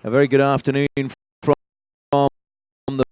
A very good afternoon from the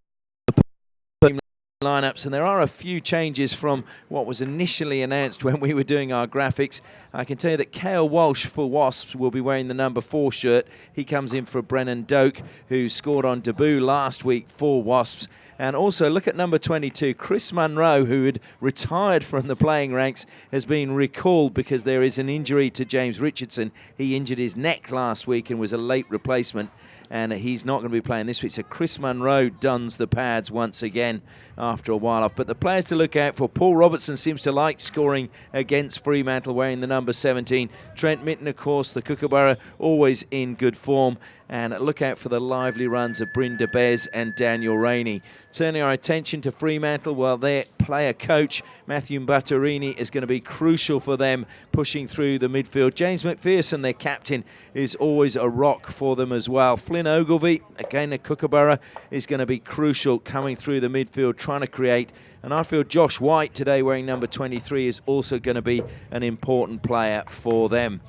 lineups, and there are a few changes from what was initially announced when we were doing our graphics. I can tell you that Cale Walsh for Wasps will be wearing the number 4 shirt. He comes in for Brennan Doak, who scored on debut last week for Wasps. And also look at number 22, Chris Munro, who had retired from the playing ranks, has been recalled because there is an injury to James Richardson. He injured his neck last week and was a late replacement, and he's not going to be playing this week. So Chris Munro dons the pads once again after a while off. But the players to look out for: Paul Robertson seems to like scoring against Fremantle, wearing the number 17. Trent Mitten, of course, the Kookaburra, always in good form. And look out for the lively runs of Brynda Bez and Daniel Rainey. Turning our attention to Fremantle, well, their player coach, Matthew Butterini, is going to be crucial for them pushing through the midfield. James McPherson, their captain, is always a rock for them as well. Flynn Ogilvie, again the Kookaburra, is going to be crucial coming through the midfield, trying to create. And I feel Josh White today, wearing number 23, is also going to be an important player for them.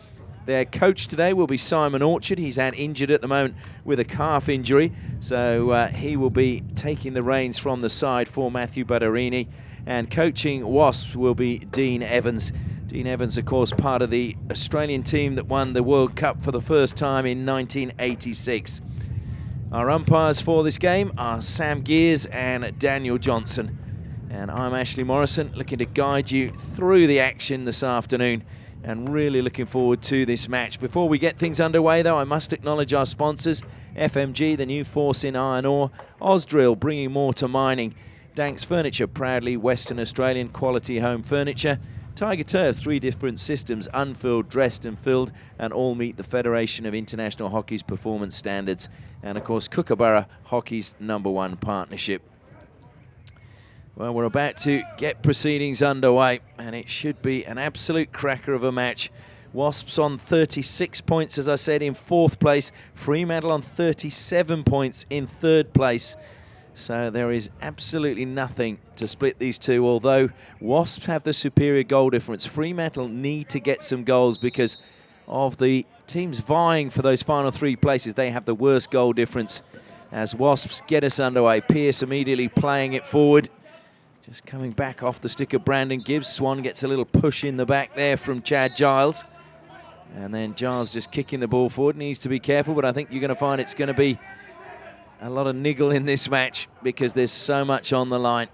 Their coach today will be Simon Orchard. He's out injured at the moment with a calf injury, so he will be taking the reins from the side for Matthew Butterini. And coaching Wasps will be Dean Evans. Dean Evans, of course, part of the Australian team that won the World Cup for the first time in 1986. Our umpires for this game are Sam Gears and Daniel Johnson. And I'm Ashley Morrison, looking to guide you through the action this afternoon, and really looking forward to this match. Before we get things underway, though, I must acknowledge our sponsors: FMG, the new force in iron ore; Ausdrill, bringing more to mining; Danks Furniture, proudly Western Australian quality home furniture; Tiger Turf, 3 different systems, unfilled, dressed and filled, and all meet the Federation of International Hockey's performance standards; and of course Kookaburra, hockey's #1 partnership. Well, we're about to get proceedings underway, and it should be an absolute cracker of a match. Wasps on 36 points, as I said, in 4th place. Fremantle on 37 points in 3rd place. So there is absolutely nothing to split these two, although Wasps have the superior goal difference. Fremantle need to get some goals because of the teams vying for those final 3 places. They have the worst goal difference. As Wasps get us underway, Pearce immediately playing it forward. Just coming back off the stick of Brandon Gibbs. Swan gets a little push in the back there from Chad Giles. And then Giles just kicking the ball forward. Needs to be careful, but I think you're going to find it's going to be a lot of niggle in this match because there's so much on the line.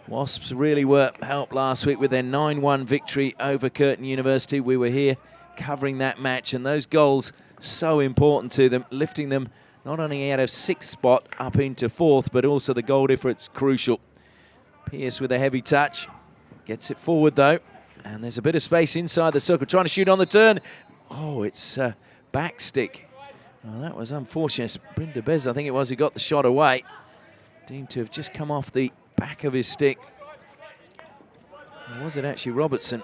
Wasps really were helped last week with their 9-1 victory over Curtin University. We were here covering that match, and those goals so important to them, lifting them not only out of 6th spot up into 4th, but also the goal difference crucial. Pearce with a heavy touch. Gets it forward, though. And there's a bit of space inside the circle. Trying to shoot on the turn. Oh, it's back stick. Well, that was unfortunate. Brynda Bez, I think it was, who got the shot away. Deemed to have just come off the back of his stick. Or was it actually Robertson?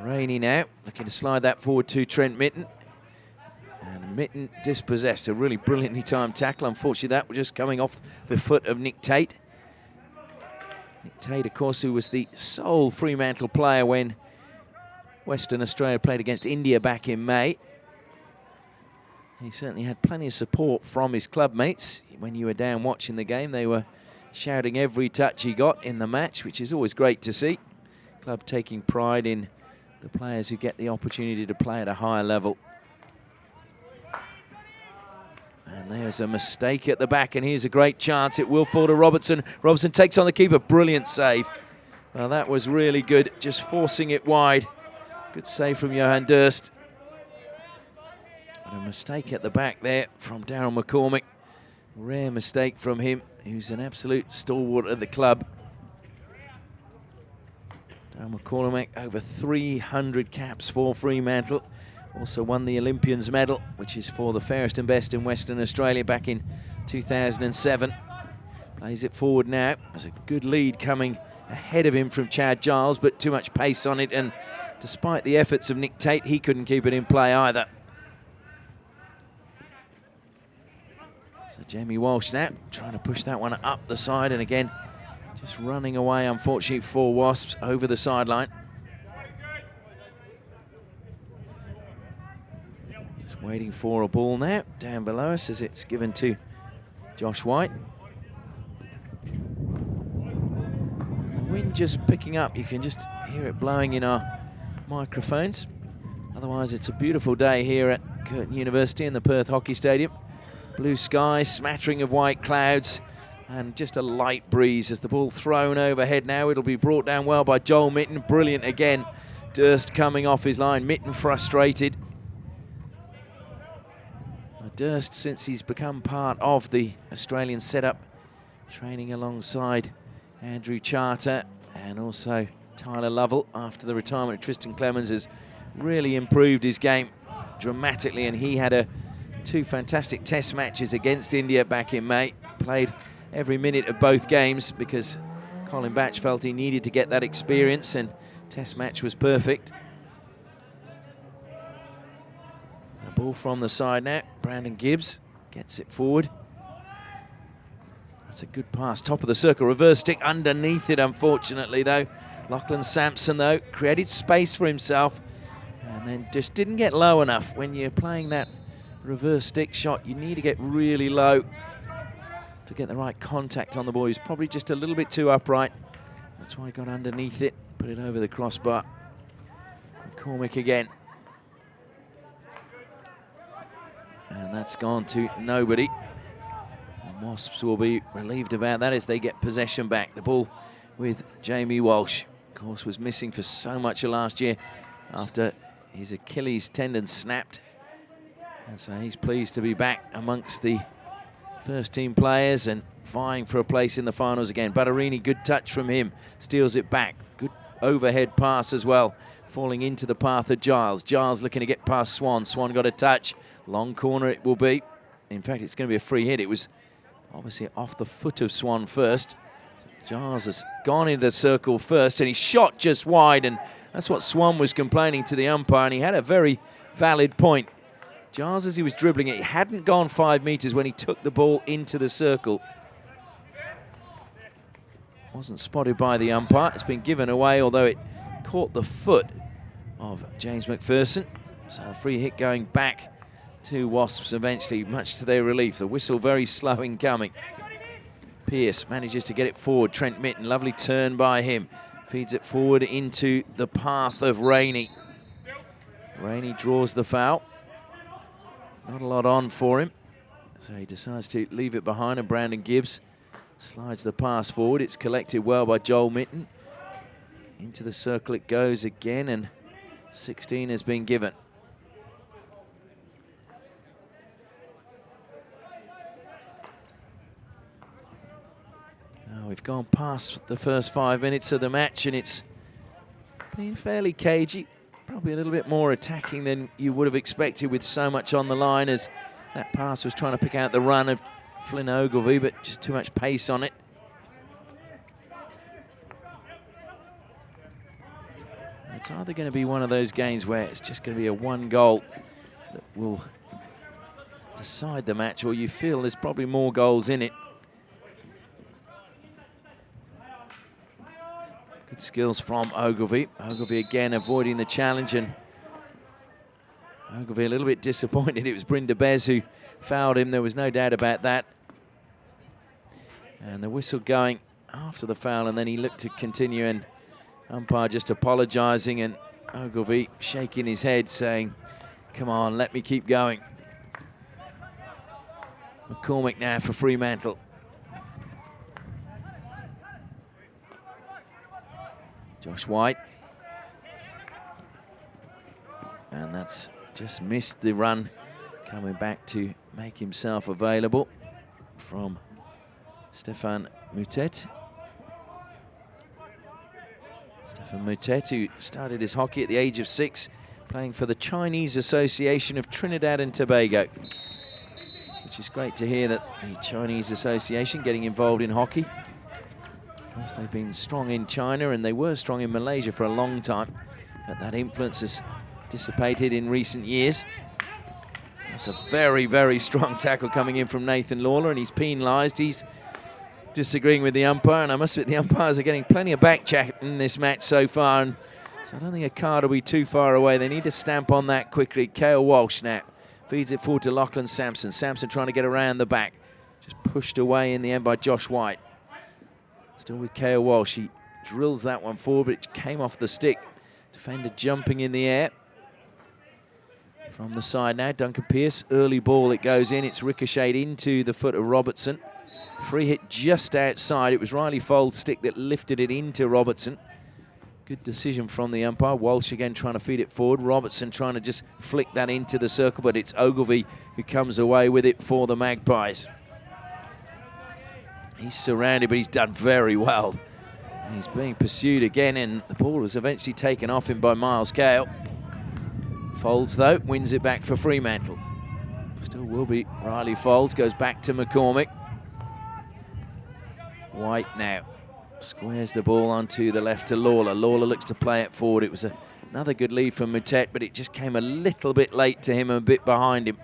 Rainey now, looking to slide that forward to Trent Mitten. And Mitten dispossessed. A really brilliantly timed tackle. Unfortunately, that was just coming off the foot of Nick Tate. Nick Tate, of course, who was the sole Fremantle player when Western Australia played against India back in May. He certainly had plenty of support from his club mates. When you were down watching the game, they were shouting every touch he got in the match, which is always great to see. Club taking pride in the players who get the opportunity to play at a higher level. And there's a mistake at the back, and here's a great chance. It will fall to Robertson. Robertson takes on the keeper. Brilliant save. Well, that was really good, just forcing it wide. Good save from Johan Durst. But a mistake at the back there from Darryl McCormick. Rare mistake from him, who's an absolute stalwart of the club. Darryl McCormick, over 300 caps for Fremantle. Also won the Olympians medal, which is for the fairest and best in Western Australia back in 2007. Plays it forward now. There's a good lead coming ahead of him from Chad Giles, but too much pace on it, and despite the efforts of Nick Tate, he couldn't keep it in play either. So Jamie Walsh now trying to push that one up the side, and again just running away, unfortunately, for Wasps over the sideline. Just waiting for a ball now down below us as it's given to Josh White. And the wind just picking up. You can just hear it blowing in our microphones. Otherwise, it's a beautiful day here at Curtin University in the Perth Hockey Stadium. Blue sky, smattering of white clouds, and just a light breeze as the ball thrown overhead now. It'll be brought down well by Joel Mitten. Brilliant again. Durst coming off his line. Mitten frustrated. Durst, since he's become part of the Australian setup, training alongside Andrew Charter and also Tyler Lovell after the retirement of Tristan Clemens, has really improved his game dramatically, and he had two fantastic test matches against India back in May. Played every minute of both games because Colin Batch felt he needed to get that experience, and test match was perfect. A ball from the side now. Brandon Gibbs gets it forward. That's a good pass. Top of the circle. Reverse stick underneath it, unfortunately, though. Lachlan Sampson, though, created space for himself and then just didn't get low enough. When you're playing that reverse stick shot, you need to get really low to get the right contact on the ball. He's probably just a little bit too upright. That's why he got underneath it, put it over the crossbar. McCormick again. And that's gone to nobody. And Wasps will be relieved about that as they get possession back. The ball with Jamie Walsh. Of course, was missing for so much of last year after his Achilles tendon snapped. And so he's pleased to be back amongst the first team players and vying for a place in the finals again. Battarini, good touch from him. Steals it back. Good overhead pass as well. Falling into the path of Giles. Giles looking to get past Swan. Swan got a touch. Long corner it will be. In fact, it's going to be a free hit. It was obviously off the foot of Swan first. Giles has gone into the circle first, and he shot just wide, and that's what Swan was complaining to the umpire, and he had a very valid point. Giles, as he was dribbling it, he hadn't gone 5 meters when he took the ball into the circle. Wasn't spotted by the umpire. It's been given away, although it caught the foot of James McPherson. So the free hit going back to Wasps eventually, much to their relief. The whistle very slow in coming. Pearce manages to get it forward. Trent Mitten, lovely turn by him. Feeds it forward into the path of Rainey. Rainey draws the foul. Not a lot on for him. So he decides to leave it behind, and Brandon Gibbs slides the pass forward. It's collected well by Joel Mitten. Into the circle it goes again, and 16 has been given. Now we've gone past the first 5 minutes of the match, and it's been fairly cagey. Probably a little bit more attacking than you would have expected with so much on the line, as that pass was trying to pick out the run of Flynn Ogilvie, but just too much pace on it. It's either going to be one of those games where it's just going to be a one goal that will decide the match, or you feel there's probably more goals in it. Good skills from Ogilvie. Ogilvie again avoiding the challenge, and Ogilvie a little bit disappointed. It was Brynda Bez who fouled him. There was no doubt about that. And the whistle going after the foul, and then he looked to continue, and umpire just apologising, and Ogilvie shaking his head saying, come on, let me keep going. McCormick now for Fremantle. Josh White. And that's just missed the run. Coming back to make himself available from Stefan Moutet. Stefan Moutet, who started his hockey at the age of 6, playing for the Chinese Association of Trinidad and Tobago. Which is great to hear that the Chinese Association getting involved in hockey. Of course, they've been strong in China, and they were strong in Malaysia for a long time, but that influence has dissipated in recent years. That's a very, very strong tackle coming in from Nathan Lawler, and he's penalised. He's disagreeing with the umpire, and I must admit the umpires are getting plenty of back chat in this match so far, and so I don't think a card will be too far away. They need to stamp on that quickly. Cale Walsh now feeds it forward to Lachlan Sampson. Sampson trying to get around the back. Just pushed away in the end by Josh White. Still with Kale Walsh. He drills that one forward, but it came off the stick. Defender jumping in the air. From the side now, Duncan Pearce. Early ball, it goes in. It's ricocheted into the foot of Robertson. Free hit just outside. It was Riley Fold's stick that lifted it into Robertson. Good decision from the umpire. Walsh again trying to feed it forward. Robertson trying to just flick that into the circle, but it's Ogilvie who comes away with it for the Magpies. He's surrounded, but he's done very well. He's being pursued again, and the ball was eventually taken off him by Miles Cale. Folds, though, wins it back for Fremantle. Still will be Riley Folds, goes back to McCormick. White now squares the ball onto the left to Lawler. Lawler looks to play it forward. It was another good lead from Moutet, but it just came a little bit late to him and a bit behind him.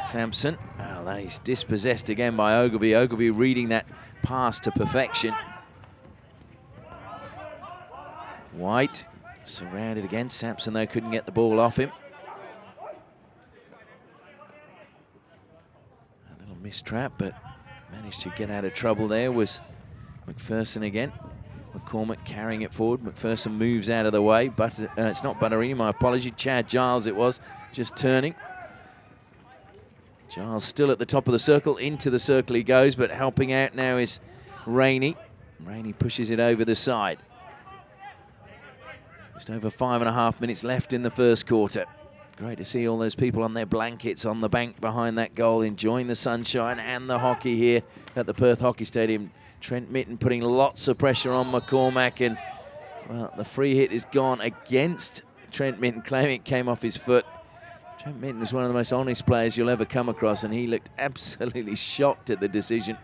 Sampson, well, he's dispossessed again by Ogilvie. Ogilvie reading that pass to perfection. White surrounded again. Sampson, though, couldn't get the ball off him. A little mistrap, but managed to get out of trouble there was McPherson again. McCormick carrying it forward. McPherson moves out of the way, but it's not Butterini, my apology. Chad Giles it was, just turning. Giles still at the top of the circle. Into the circle he goes, but helping out now is Rainey. Rainey pushes it over the side. Just over 5.5 minutes left in the first quarter. Great to see all those people on their blankets on the bank behind that goal, enjoying the sunshine and the hockey here at the Perth Hockey Stadium. Trent Mitten putting lots of pressure on McCormack, and, well, the free hit is gone against Trent Mitten, claiming it came off his foot. Trent Mitten is one of the most honest players you'll ever come across, and he looked absolutely shocked at the decision.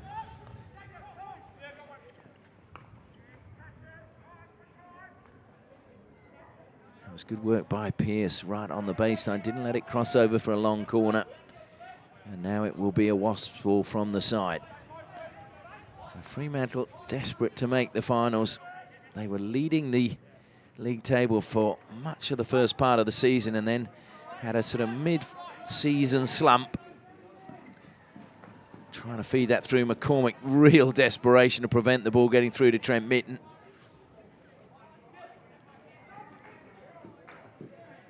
That was good work by Pearce right on the baseline. Didn't let it cross over for a long corner. And now it will be a Wasps ball from the side. So Fremantle desperate to make the finals. They were leading the league table for much of the first part of the season and then had a sort of mid-season slump. Trying to feed that through McCormick. Real desperation to prevent the ball getting through to Trent Mitten.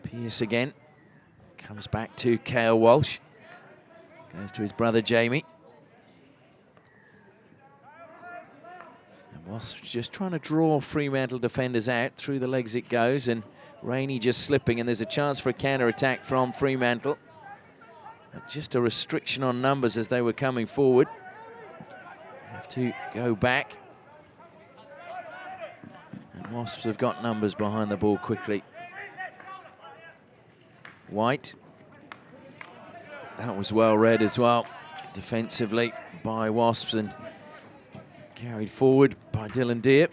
Pearce again. Comes back to Kale Walsh. Goes to his brother Jamie. And Wasps just trying to draw Fremantle defenders out. Through the legs it goes, and Rainey just slipping, and there's a chance for a counter-attack from Fremantle. But just a restriction on numbers as they were coming forward. Have to go back. And Wasps have got numbers behind the ball quickly. White. That was well read as well, defensively by Wasps, and carried forward by Dylan Deere.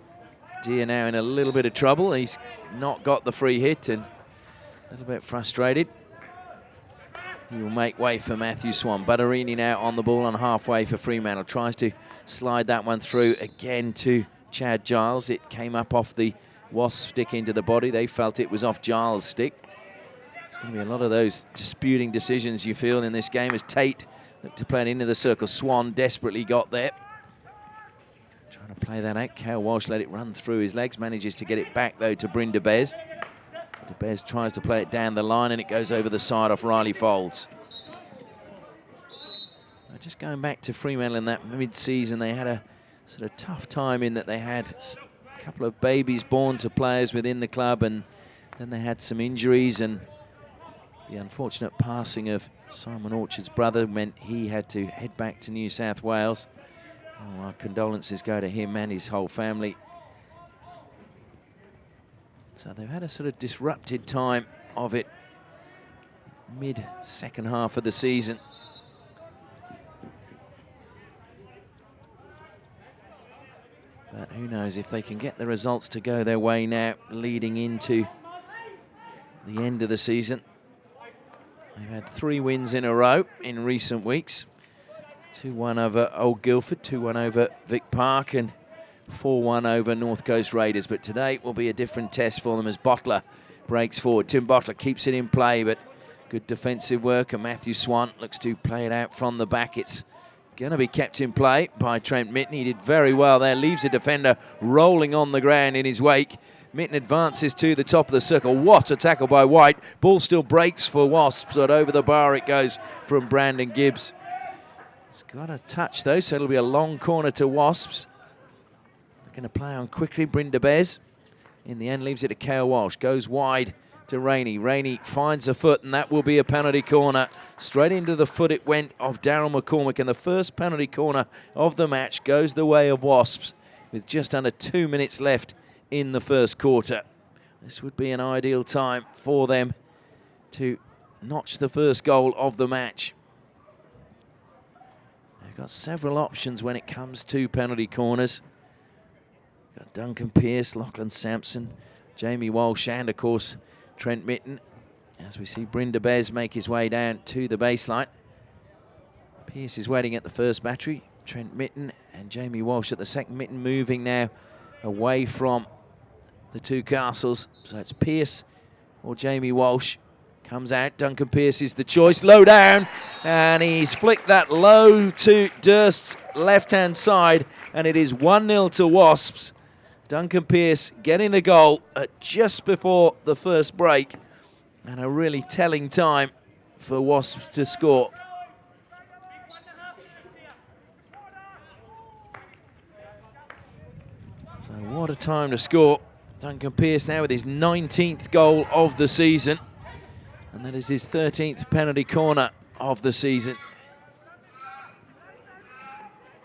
Deere now in a little bit of trouble. He's not got the free hit and a little bit frustrated. He will make way for Matthew Swan. Butterini now on the ball on halfway for Fremantle. Tries to slide that one through again to Chad Giles. It came up off the Wasp stick into the body. They felt it was off Giles' stick. There's going to be a lot of those disputing decisions you feel in this game as Tate looked to play it into the circle. Swan desperately got there. Trying to play that out. Kale Walsh let it run through his legs. Manages to get it back, though, to Bryn DeBez. DeBez tries to play it down the line, and it goes over the side off Riley Folds. Just going back to Fremantle in that mid-season, they had a sort of tough time in that they had a couple of babies born to players within the club, and then they had some injuries, and the unfortunate passing of Simon Orchard's brother meant he had to head back to New South Wales. Oh, our condolences go to him and his whole family. So they've had a sort of disrupted time of it mid-second half of the season. But who knows if they can get the results to go their way now, leading into the end of the season. They've had 3 wins in a row in recent weeks. 2-1 over Old Guildford, 2-1 over Vic Park, and 4-1 over North Coast Raiders. But today will be a different test for them as Bottler breaks forward. Tim Bottler keeps it in play, but good defensive work, and Matthew Swan looks to play it out from the back. It's going to be kept in play by Trent Mitten. He did very well there, leaves a defender rolling on the ground in his wake. Mitten advances to the top of the circle. What a tackle by White. Ball still breaks for Wasps, but over the bar it goes from Brandon Gibbs. It's got a touch though, so it'll be a long corner to Wasps. They're going to play on quickly. Brynda Bez in the end leaves it to Kale Walsh. Goes wide to Rainey. Rainey finds a foot, and that will be a penalty corner. Straight into the foot it went of Daryl McCormick, and the first penalty corner of the match goes the way of Wasps with just under 2 minutes left in the first quarter. This would be an ideal time for them to notch the first goal of the match. They've got several options when it comes to penalty corners. Got Duncan Pearce, Lachlan Sampson, Jamie Walsh, and of course Trent Mitten. As we see Brynda Bez make his way down to the baseline. Pearce is waiting at the first battery. Trent Mitten and Jamie Walsh at the second. Mitten moving now away from the two castles. So it's Pearce or Jamie Walsh. Comes out. Duncan Pearce is the choice. Low down. And he's flicked that low to Durst's left-hand side. And it is 1-0 to Wasps. Duncan Pearce getting the goal at just before the first break. And a really telling time for Wasps to score. So what a time to score. Duncan Pearce now with his 19th goal of the season. And that is his 13th penalty corner of the season.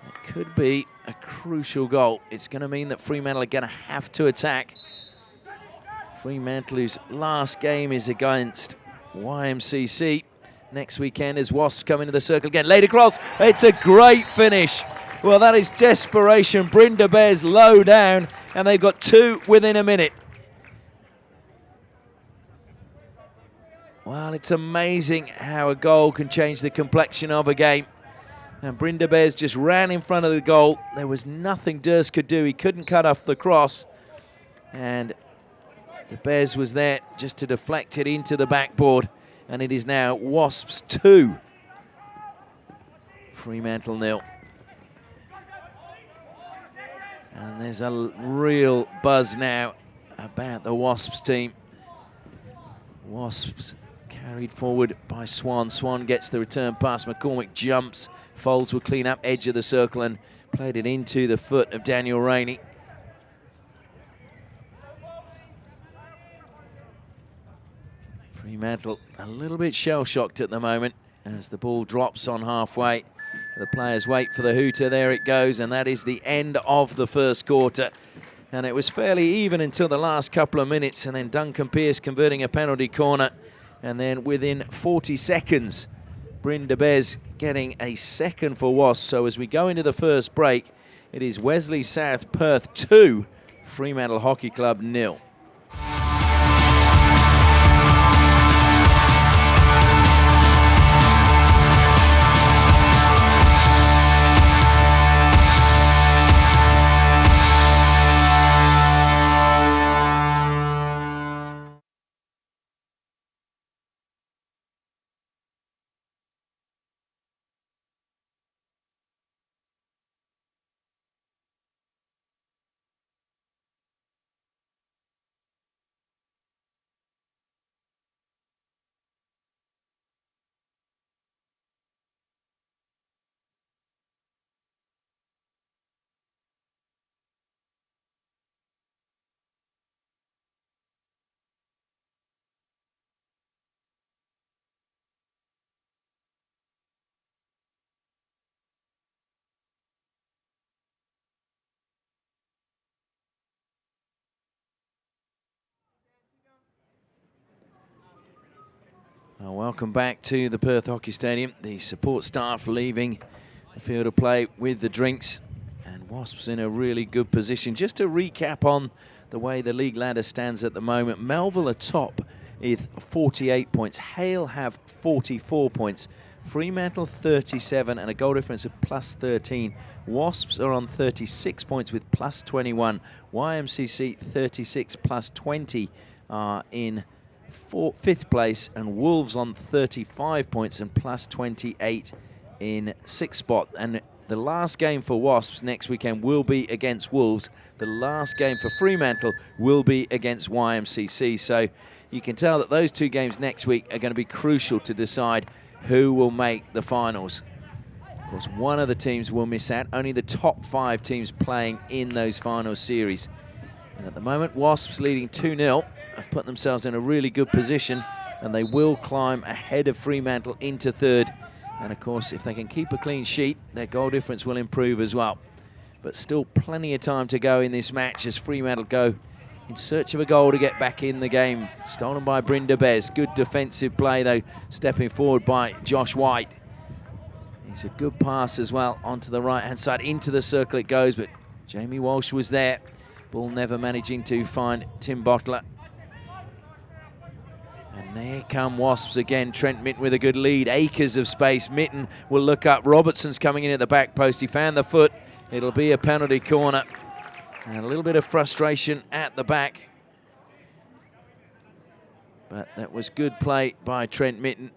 It could be a crucial goal. It's going to mean that Fremantle are going to have to attack. Fremantle, whose last game is against YMCC next weekend, as Wasps come into the circle again. Laid across. It's a great finish. Well, that is desperation. Brynda Bez low down, and they've got two within a minute. Well, it's amazing how a goal can change the complexion of a game. And Brynda Bez just ran in front of the goal. There was nothing Durst could do. He couldn't cut off the cross. And De Bez was there just to deflect it into the backboard. And it is now Wasps 2, Fremantle 0. And there's a real buzz now about the Wasps team. Wasps carried forward by Swan. Swan gets the return pass. McCormick jumps. Folds will clean up edge of the circle and played it into the foot of Daniel Rainey. Fremantle a little bit shell-shocked at the moment as the ball drops on halfway. The players wait for the hooter. There it goes, and that is the end of the first quarter. And it was fairly even until the last couple of minutes, and then Duncan Pearce converting a penalty corner. And then within 40 seconds, Brynda Bez getting a second for Wasps. So as we go into the first break, it is Wesley South Perth 2, Fremantle Hockey Club 0. Welcome back to the Perth Hockey Stadium. The support staff leaving the field of play with the drinks, and Wasps in a really good position. Just to recap on the way the league ladder stands at the moment, Melville are top with 48 points. Hale have 44 points. Fremantle 37 and a goal difference of plus 13. Wasps are on 36 points with plus 21. YMCC 36 plus 20 are in fifth place, and Wolves on 35 points and plus 28 in sixth spot. And the last game for Wasps next weekend will be against Wolves. The last game for Fremantle will be against YMCC. So you can tell that those two games next week are going to be crucial to decide who will make the finals. Of course, one of the teams will miss out. Only the top 5 teams playing in those final series. And at the moment, Wasps leading 2-0 have put themselves in a really good position, and they will climb ahead of Fremantle into third. And of course, if they can keep a clean sheet, their goal difference will improve as well. But still plenty of time to go in this match as Fremantle go in search of a goal to get back in the game. Stolen by Brynda Bez. Good defensive play, though, stepping forward by Josh White. It's a good pass as well onto the right-hand side. Into the circle it goes, but Jamie Walsh was there. Ball never managing to find Tim Bottler. And there come Wasps again. Trent Mitten with a good lead. Acres of space. Mitten will look up. Robertson's coming in at the back post. He found the foot. It'll be a penalty corner. And a little bit of frustration at the back. But that was good play by Trent Mitten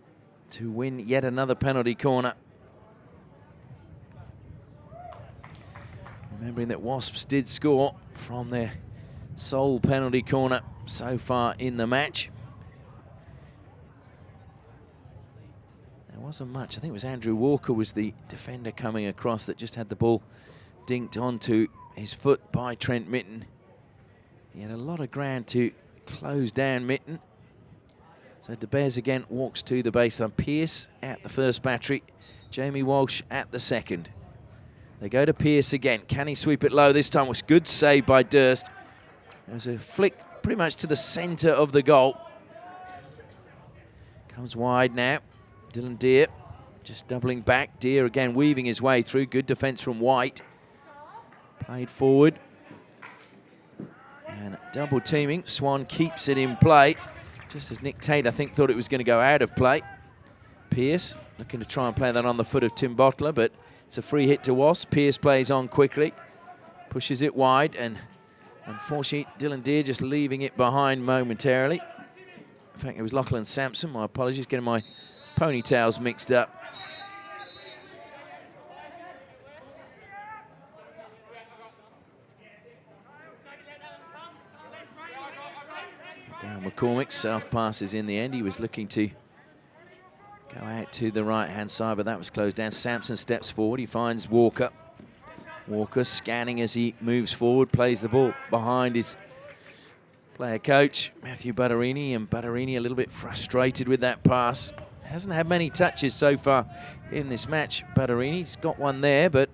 to win yet another penalty corner. Remembering that Wasps did score from their sole penalty corner so far in the match. There wasn't much. I think it was Andrew Walker was the defender coming across that just had the ball dinked onto his foot by Trent Mitten. He had a lot of ground to close down Mitten. So De Beers again walks to the baseline. Pearce at the first battery. Jamie Walsh at the second. They go to Pearce again. Can he sweep it low? This time was good save by Durst. It was a flick pretty much to the centre of the goal. Comes wide now. Dylan Deere just doubling back. Deere again weaving his way through. Good defence from White. Played forward. And double teaming. Swan keeps it in play. Just as Nick Tate, I think, thought it was going to go out of play. Pearce looking to try and play that on the foot of Tim Bottler, but it's a free hit to Wasp. Pearce plays on quickly. Pushes it wide, and unfortunately, Dylan Deere just leaving it behind momentarily. In fact, it was Lachlan Sampson. My apologies, getting my ponytails mixed up. Darren McCormick, self passes in the end. He was looking to go out to the right-hand side, but that was closed down. Sampson steps forward. He finds Walker. Walker scanning as he moves forward, plays the ball behind his player coach, Matthew Butterini, and Butterini a little bit frustrated with that pass. Hasn't had many touches so far in this match, Butterini. He's got one there, but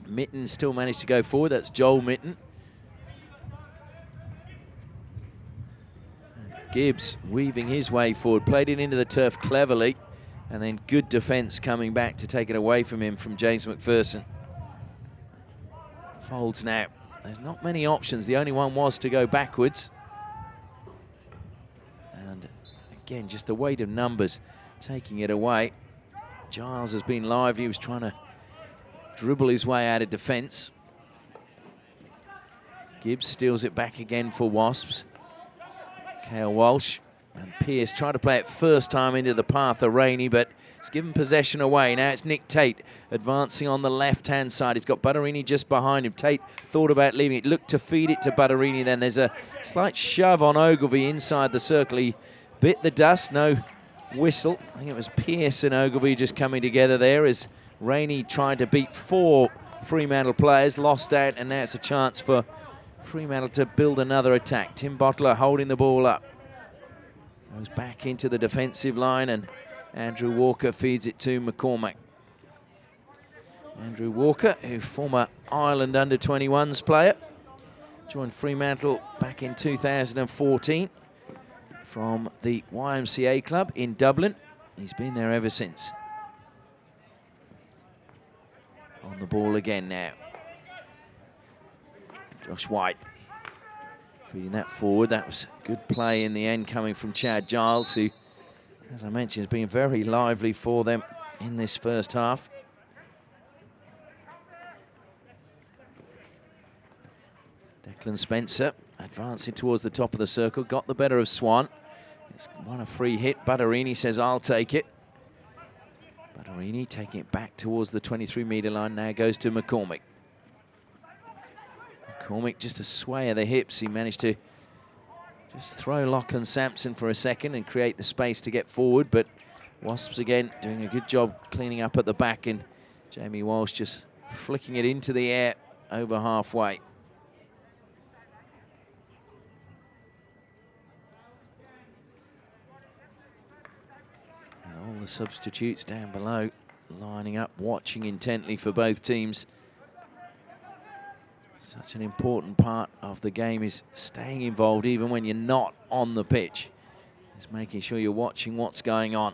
Mitten still managed to go forward. That's Joel Mitten. Gibbs weaving his way forward, played it into the turf cleverly, and then good defence coming back to take it away from him from James McPherson. Folds now. There's not many options. The only one was to go backwards. And again, just the weight of numbers taking it away. Giles has been lively. He was trying to dribble his way out of defence. Gibbs steals it back again for Wasps. Cale Walsh and Pearce try to play it first time into the path of Rainey, but it's given possession away. Now it's Nick Tate advancing on the left-hand side. He's got Butterini just behind him. Tate thought about leaving it, looked to feed it to Butterini. Then there's a slight shove on Ogilvie inside the circle. He bit the dust, no whistle. I think it was Pearce and Ogilvie just coming together there as Rainey tried to beat 4 Fremantle players, lost out, and now it's a chance for Fremantle to build another attack. Tim Bottler holding the ball up. Goes back into the defensive line, and Andrew Walker feeds it to McCormack. Andrew Walker, who former Ireland under-21s player, joined Fremantle back in 2014 from the YMCA club in Dublin. He's been there ever since. On the ball again now. Josh White feeding that forward. That was good play in the end coming from Chad Giles, who, as I mentioned, has been very lively for them in this first half. Declan Spencer advancing towards the top of the circle, got the better of Swan. It's won a free hit. Butterini says, I'll take it. Butterini taking it back towards the 23-metre line, now goes to McCormick. McCormick just a sway of the hips. He managed to just throw Lachlan Sampson for a second and create the space to get forward, but Wasps again doing a good job cleaning up at the back, and Jamie Walsh just flicking it into the air over halfway. And all the substitutes down below lining up, watching intently for both teams. Such an important part of the game is staying involved even when you're not on the pitch. It's making sure you're watching what's going on.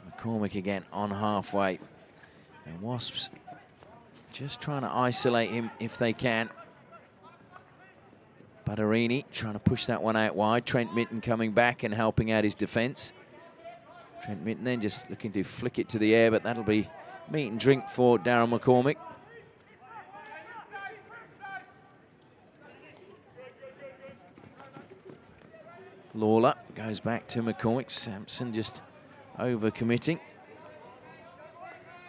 McCormick again on halfway. And Wasps just trying to isolate him if they can. Butterini trying to push that one out wide. Trent Mitten coming back and helping out his defence. Trent Mitten then just looking to flick it to the air, but that'll be meat and drink for Darryl McCormick. Lawler goes back to McCormick. Sampson just over-committing.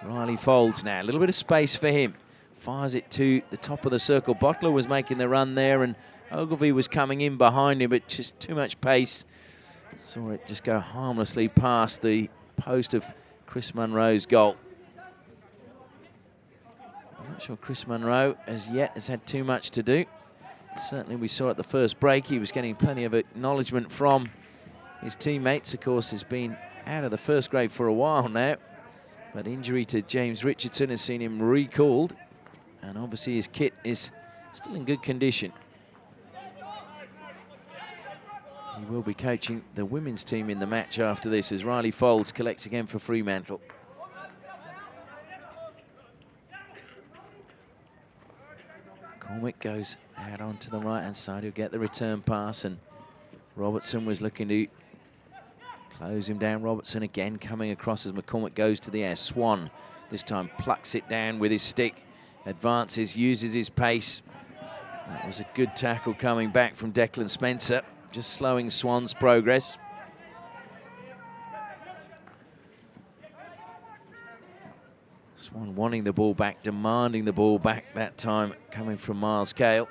Riley Folds now, a little bit of space for him. Fires it to the top of the circle. Bottler was making the run there, and Ogilvie was coming in behind him, but just too much pace. Saw it just go harmlessly past the post of Chris Munro's goal. I'm not sure Chris Munro as yet has had too much to do. Certainly we saw at the first break he was getting plenty of acknowledgement from his teammates. Of course, has been out of the first grade for a while now, but injury to James Richardson has seen him recalled, and obviously his kit is still in good condition. He will be coaching the women's team in the match after this as Riley Folds collects again for Fremantle. Cormick goes out onto the right-hand side. He'll get the return pass, and Robertson was looking to close him down. Robertson again coming across as McCormick goes to the air. Swan this time plucks it down with his stick, advances, uses his pace. That was a good tackle coming back from Declan Spencer, just slowing Swan's progress. Swan wanting the ball back, demanding the ball back that time, coming from Miles Cale.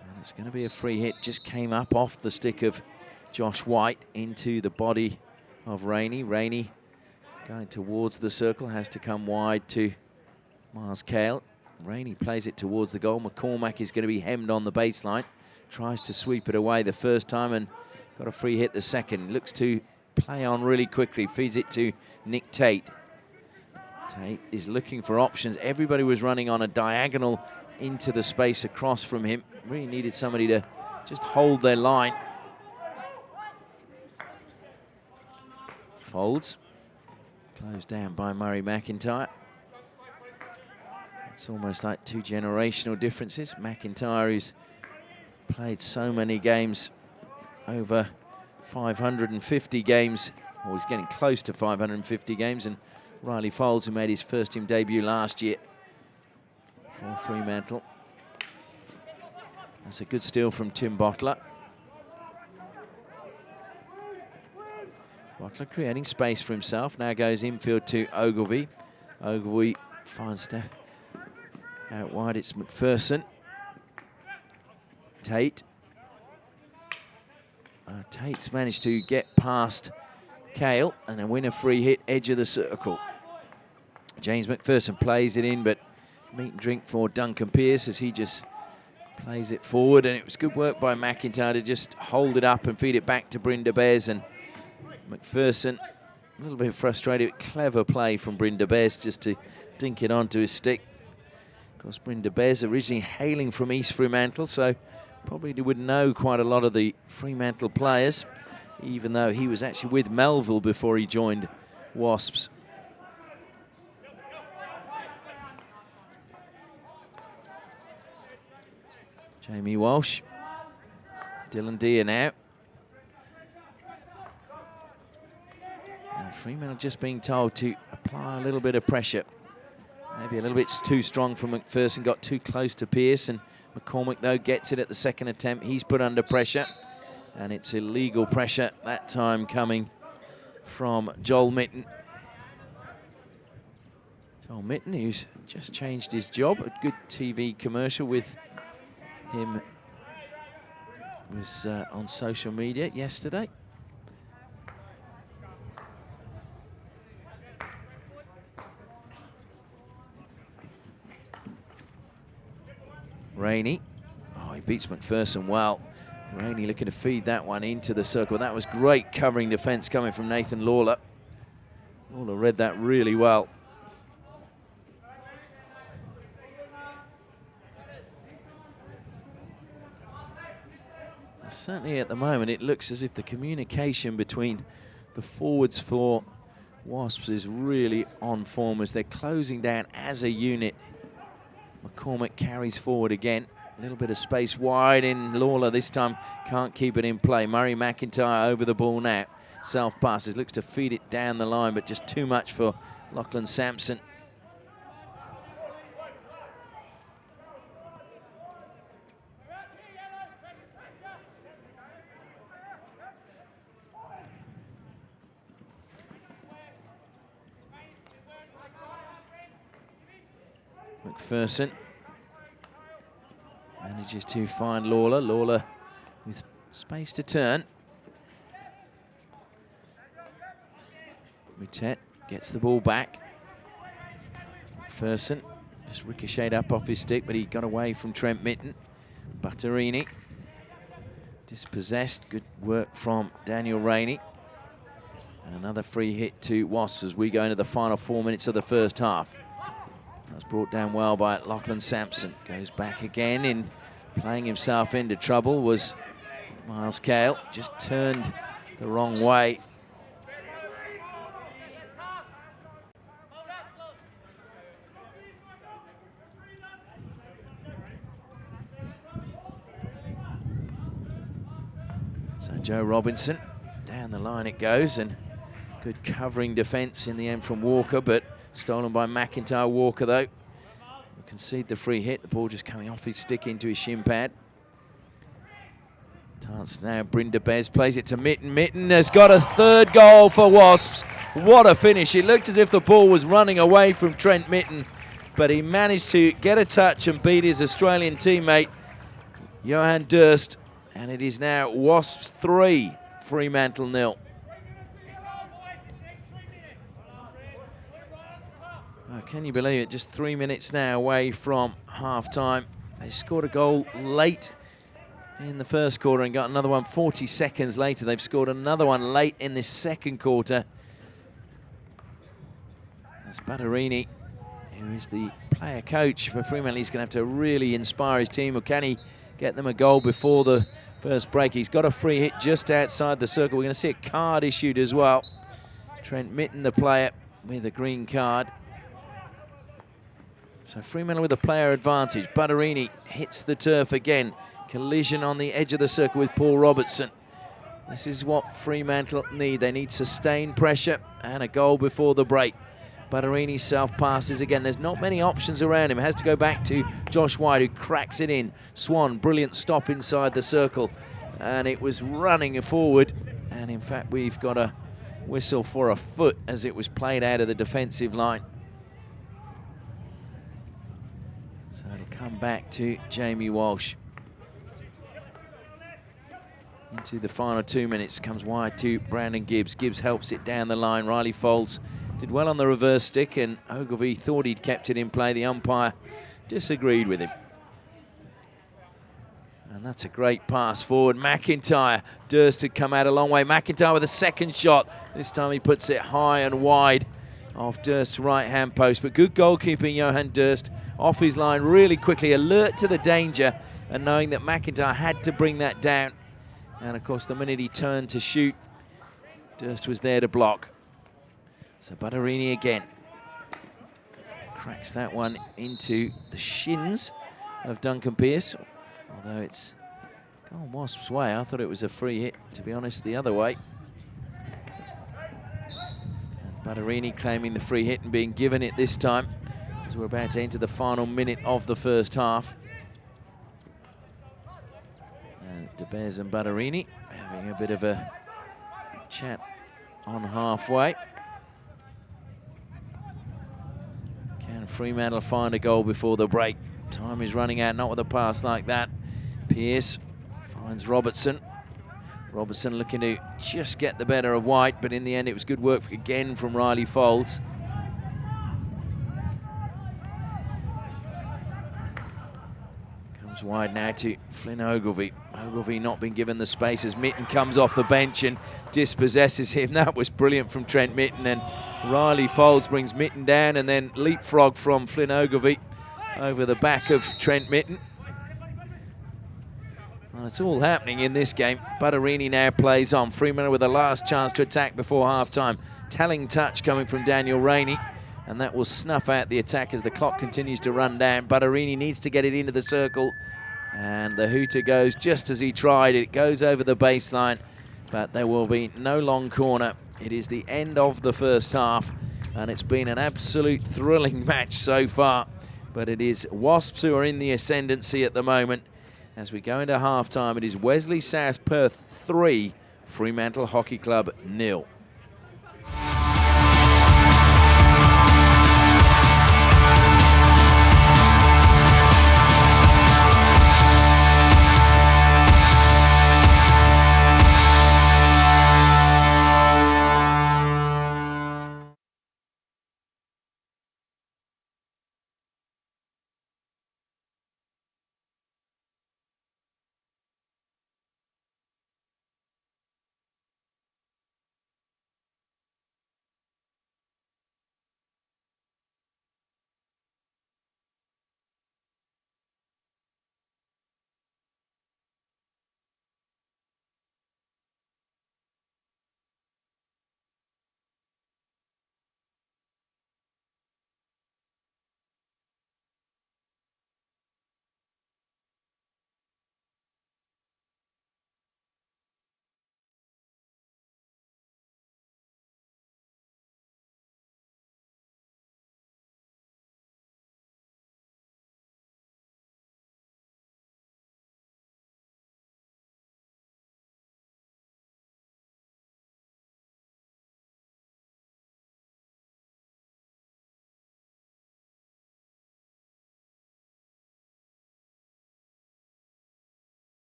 And it's going to be a free hit, just came up off the stick of Josh White into the body of Rainey. Rainey going towards the circle, has to come wide to Miles Cale. Rainey plays it towards the goal. McCormack is going to be hemmed on the baseline. Tries to sweep it away the first time and got a free hit the second. Looks to play on really quickly. Feeds it to Nick Tate. Tate is looking for options. Everybody was running on a diagonal into the space across from him. Really needed somebody to just hold their line. Folds. Closed down by Murray McIntyre. It's almost like two generational differences. McIntyre has played so many games, over 550 games, or he's getting close to 550 games, and Riley Folds, who made his first team debut last year for Fremantle. That's a good steal from Tim Bottler. Bottler creating space for himself, now goes infield to Ogilvie. Ogilvie finds Steph. Out wide, it's McPherson. Tate. Tate's managed to get past Cale and then win a free hit, edge of the circle. James McPherson plays it in, but meat and drink for Duncan Pearce as he just plays it forward. And it was good work by McIntyre to just hold it up and feed it back to Brynda Bez. And McPherson, a little bit frustrated. Clever play from Brynda Bez just to dink it onto his stick. Of course, Brynda Bez originally hailing from East Fremantle, so probably would know quite a lot of the Fremantle players, even though he was actually with Melville before he joined Wasps. Jamie Walsh. Dylan Deere now. And Fremantle just being told to apply a little bit of pressure. Maybe a little bit too strong from McPherson, got too close to Pearce, and McCormick, though, gets it at the second attempt. He's put under pressure, and it's illegal pressure that time coming from Joel Mitten. Joel Mitten, who's just changed his job. A good TV commercial with him was on social media yesterday. Rainey, oh, he beats McPherson well. Rainey looking to feed that one into the circle. That was great covering defense coming from Nathan Lawler. Lawler read that really well. Certainly at the moment, it looks as if the communication between the forwards for Wasps is really on form as they're closing down as a unit. McCormick carries forward again. A little bit of space wide in. Lawler this time can't keep it in play. Murray McIntyre over the ball now. Self passes, looks to feed it down the line, but just too much for Lachlan Sampson. McPherson manages to find Lawler. Lawler with space to turn. Moutet gets the ball back. McPherson just ricocheted up off his stick, but he got away from Trent Mitten. Butterini dispossessed. Good work from Daniel Rainey. And another free hit to Wasps as we go into the final 4 minutes of the first half. That's brought down well by Lachlan Sampson. Goes back again in playing himself into trouble was Miles Cale. Just turned the wrong way. So Joe Robinson, down the line it goes, and good covering defence in the end from Walker, but stolen by McIntyre. Walker, though, will concede the free hit. The ball just coming off his stick into his shin pad. Chance now, Brynda Bez plays it to Mitten. Mitten has got a third goal for Wasps. What a finish. It looked as if the ball was running away from Trent Mitten, but he managed to get a touch and beat his Australian teammate, Johan Durst. And it is now Wasps 3, Fremantle 0. Oh, can you believe it? Just 3 minutes now away from half-time. They scored a goal late in the first quarter and got another one 40 seconds later. They've scored another one late in this second quarter. That's Butterini, who is the player coach for Fremantle. He's going to have to really inspire his team, or can he get them a goal before the first break? He's got a free hit just outside the circle. We're going to see a card issued as well. Trent Mitten, the player, with a green card. So Fremantle with a player advantage. Butterini hits the turf again. Collision on the edge of the circle with Paul Robertson. This is what Fremantle need. They need sustained pressure and a goal before the break. Butterini self-passes again. There's not many options around him. Has to go back to Josh White, who cracks it in. Swan, brilliant stop inside the circle. And it was running forward. And in fact, we've got a whistle for a foot as it was played out of the defensive line. So it'll come back to Jamie Walsh. Into the final 2 minutes, comes wide to Brandon Gibbs. Gibbs helps it down the line. Riley Folds did well on the reverse stick, and Ogilvie thought he'd kept it in play. The umpire disagreed with him. And that's a great pass forward. McIntyre, Durst had come out a long way. McIntyre with a second shot. This time he puts it high and wide off Durst's right-hand post. But good goalkeeping, Johan Durst, off his line really quickly, alert to the danger, and knowing that McIntyre had to bring that down. And of course, the minute he turned to shoot, Durst was there to block. So Butterini again cracks that one into the shins of Duncan Pearce. Although it's gone Wasps' way. I thought it was a free hit, to be honest, the other way. And Butterini claiming the free hit and being given it this time, as we're about to enter the final minute of the first half. And De Beers and Butterini having a bit of a chat on halfway. Can Fremantle find a goal before the break? Time is running out, not with a pass like that. Pearce finds Robertson. Robertson looking to just get the better of White, but in the end it was good work again from Riley Folds. Comes wide now to Flynn Ogilvie. Ogilvie not been given the space as Mitten comes off the bench and dispossesses him. That was brilliant from Trent Mitten, and Riley Folds brings Mitten down and then leapfrog from Flynn Ogilvie over the back of Trent Mitten. Well, it's all happening in this game. Butterini now plays on. Fremantle with a last chance to attack before half-time. Telling touch coming from Daniel Rainey, and that will snuff out the attack as the clock continues to run down. Butterini needs to get it into the circle, and the hooter goes just as he tried. It goes over the baseline, but there will be no long corner. It is the end of the first half, and it's been an absolute thrilling match so far. But it is Wasps who are in the ascendancy at the moment. As we go into half-time, it is Wesley South Perth 3, Fremantle Hockey Club 0.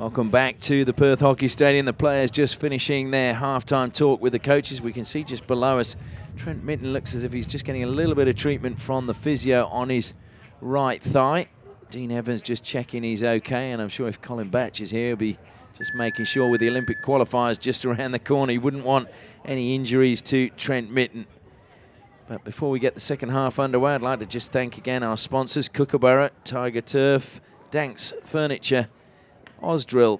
Welcome back to the Perth Hockey Stadium. The players just finishing their halftime talk with the coaches. We can see just below us, Trent Mitten looks as if he's just getting a little bit of treatment from the physio on his right thigh. Dean Evans just checking he's okay, and I'm sure if Colin Batch is here, he'll be just making sure with the Olympic qualifiers just around the corner. He wouldn't want any injuries to Trent Mitten. But before we get the second half underway, I'd like to just thank again our sponsors, Kookaburra, Tiger Turf, Danks Furniture, Ausdrill,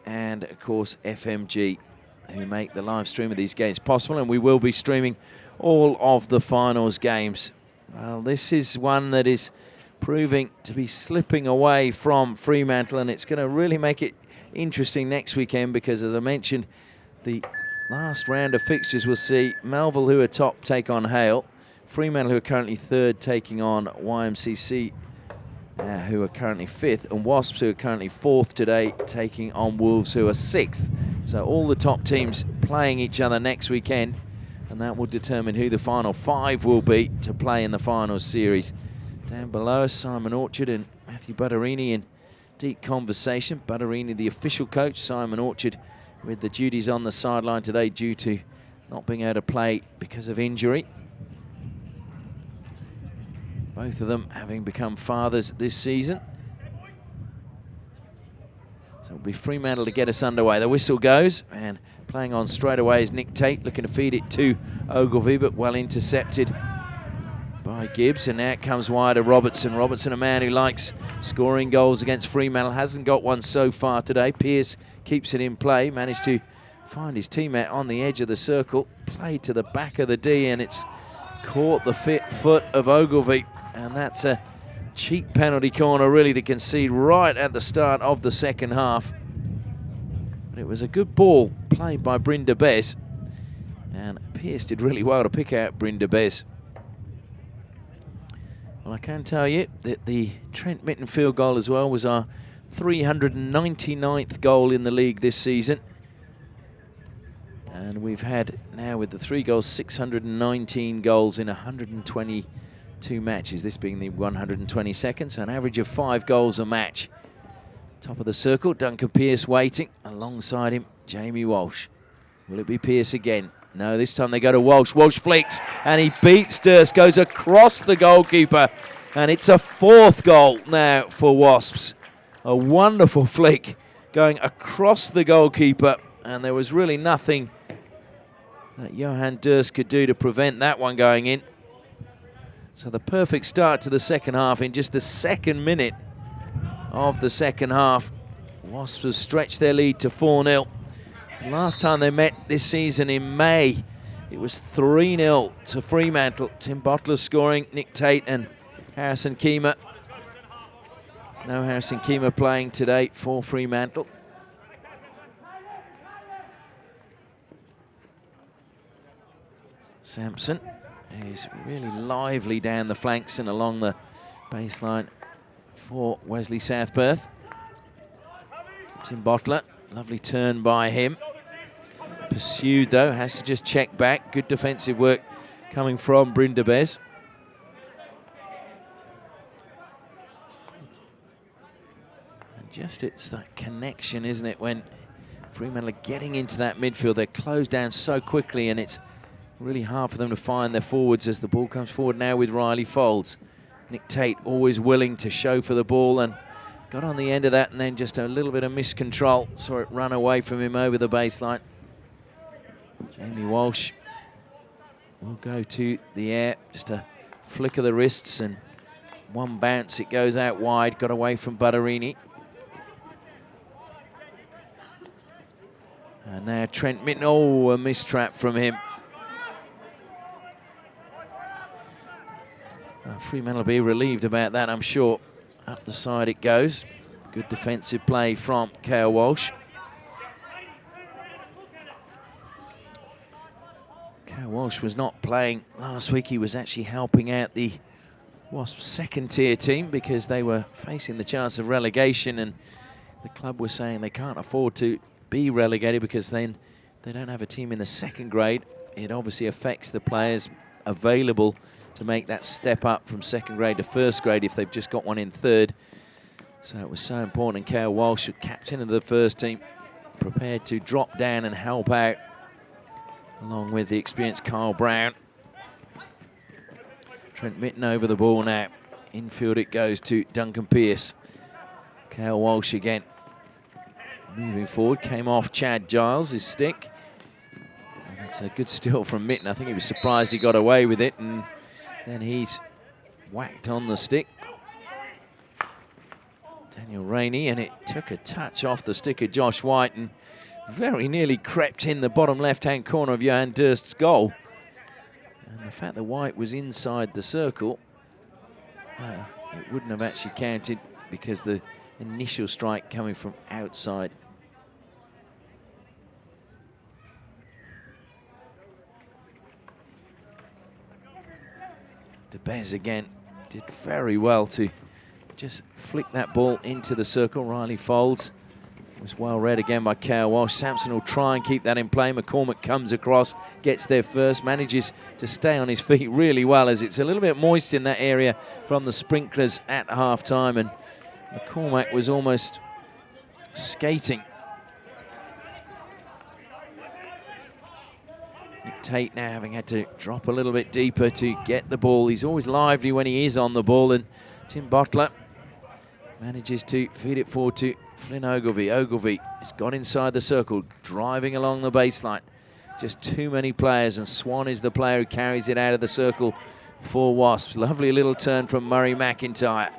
and of course FMG, who make the live stream of these games possible, and we will be streaming all of the finals games. Well, this is one that is proving to be slipping away from Fremantle, and it's going to really make it interesting next weekend because, as I mentioned, the last round of fixtures will see Melville, who are top, take on Hale. Fremantle, who are currently third, taking on YMCC, who are currently fifth, and Wasps, who are currently fourth today, taking on Wolves, who are sixth. So all the top teams playing each other next weekend, and that will determine who the final five will be to play in the finals series. Down below us, Simon Orchard and Matthew Butterini in deep conversation. Butterini, the official coach, Simon Orchard with the duties on the sideline today due to not being able to play because of injury. Both of them having become fathers this season. So it'll be Fremantle to get us underway. The whistle goes, and playing on straight away is Nick Tate, looking to feed it to Ogilvie, but well intercepted by Gibbs. And now it comes wide of Robertson. Robertson, a man who likes scoring goals against Fremantle, hasn't got one so far today. Pearce keeps it in play, managed to find his teammate on the edge of the circle, played to the back of the D, and it's caught the foot of Ogilvie. And that's a cheap penalty corner, really, to concede right at the start of the second half. But it was a good ball played by Bryn de Bez, and Pearce did really well to pick out Bryn de Bez. Well, I can tell you that the Trent Mitten field goal as well was our 399th goal in the league this season. And we've had, now with the 3 goals, 619 goals in 122 matches, this being the 122nd, so an average of 5 goals a match. Top of the circle, Duncan Pearce waiting. Alongside him, Jamie Walsh. Will it be Pearce again? No, this time they go to Walsh. Walsh flicks, and he beats Durst, goes across the goalkeeper, and it's a 4th goal now for Wasps. A wonderful flick going across the goalkeeper, and there was really nothing that Johan Durst could do to prevent that one going in. So the perfect start to the second half. In just the second minute of the second half, Wasps have stretched their lead to 4-0. Last time they met this season in May, it was 3-0 to Fremantle. Tim Bottler scoring, Nick Tate and Harrison Keema. No Harrison Keema playing today for Fremantle. Sampson is really lively down the flanks and along the baseline for Wesley Southperth. Tim Bottler, lovely turn by him. Pursued though, has to just check back. Good defensive work coming from Bryn de Bez. And just it's that connection, isn't it, when Fremantle are getting into that midfield. They're closed down so quickly, and it's really hard for them to find their forwards as the ball comes forward now with Riley Folds. Nick Tate always willing to show for the ball and got on the end of that, and then just a little bit of miscontrol. Saw it run away from him over the baseline. Jamie Walsh will go to the air. Just a flick of the wrists and one bounce. It goes out wide. Got away from Butterini. And now Trent Mitten. Oh, a mistrap from him. Fremantle will be relieved about that, I'm sure. Up the side it goes. Good defensive play from Cale Walsh. Cale Walsh was not playing last week. He was actually helping out the Wasps' second-tier team because they were facing the chance of relegation, and the club was saying they can't afford to be relegated because then they don't have a team in the second grade. It obviously affects the players available to make that step up from second grade to first grade if they've just got one in third. So it was so important. Cale Walsh, captain of the first team, prepared to drop down and help out, along with the experienced Carl Brown. Trent Mitten over the ball now. Infield it goes to Duncan Pearce. Cale Walsh again. Moving forward, came off Chad Giles, his stick. And it's a good steal from Mitten. I think he was surprised he got away with it, and then he's whacked on the stick. Daniel Rainey, and it took a touch off the stick of Josh White and very nearly crept in the bottom left-hand corner of Johan Durst's goal. And the fact that White was inside the circle, it wouldn't have actually counted because the initial strike coming from outside. De Bez again did very well to just flick that ball into the circle. Riley Folds was well read again by Cale Walsh. Sampson will try and keep that in play. McCormick comes across, gets there first, manages to stay on his feet really well as it's a little bit moist in that area from the sprinklers at half-time, and McCormack was almost skating. Nick Tate now having had to drop a little bit deeper to get the ball. He's always lively when he is on the ball, and Tim Bottler manages to feed it forward to Flynn Ogilvie. Ogilvie has got inside the circle, driving along the baseline. Just too many players, and Swan is the player who carries it out of the circle for Wasps. Lovely little turn from Murray McIntyre.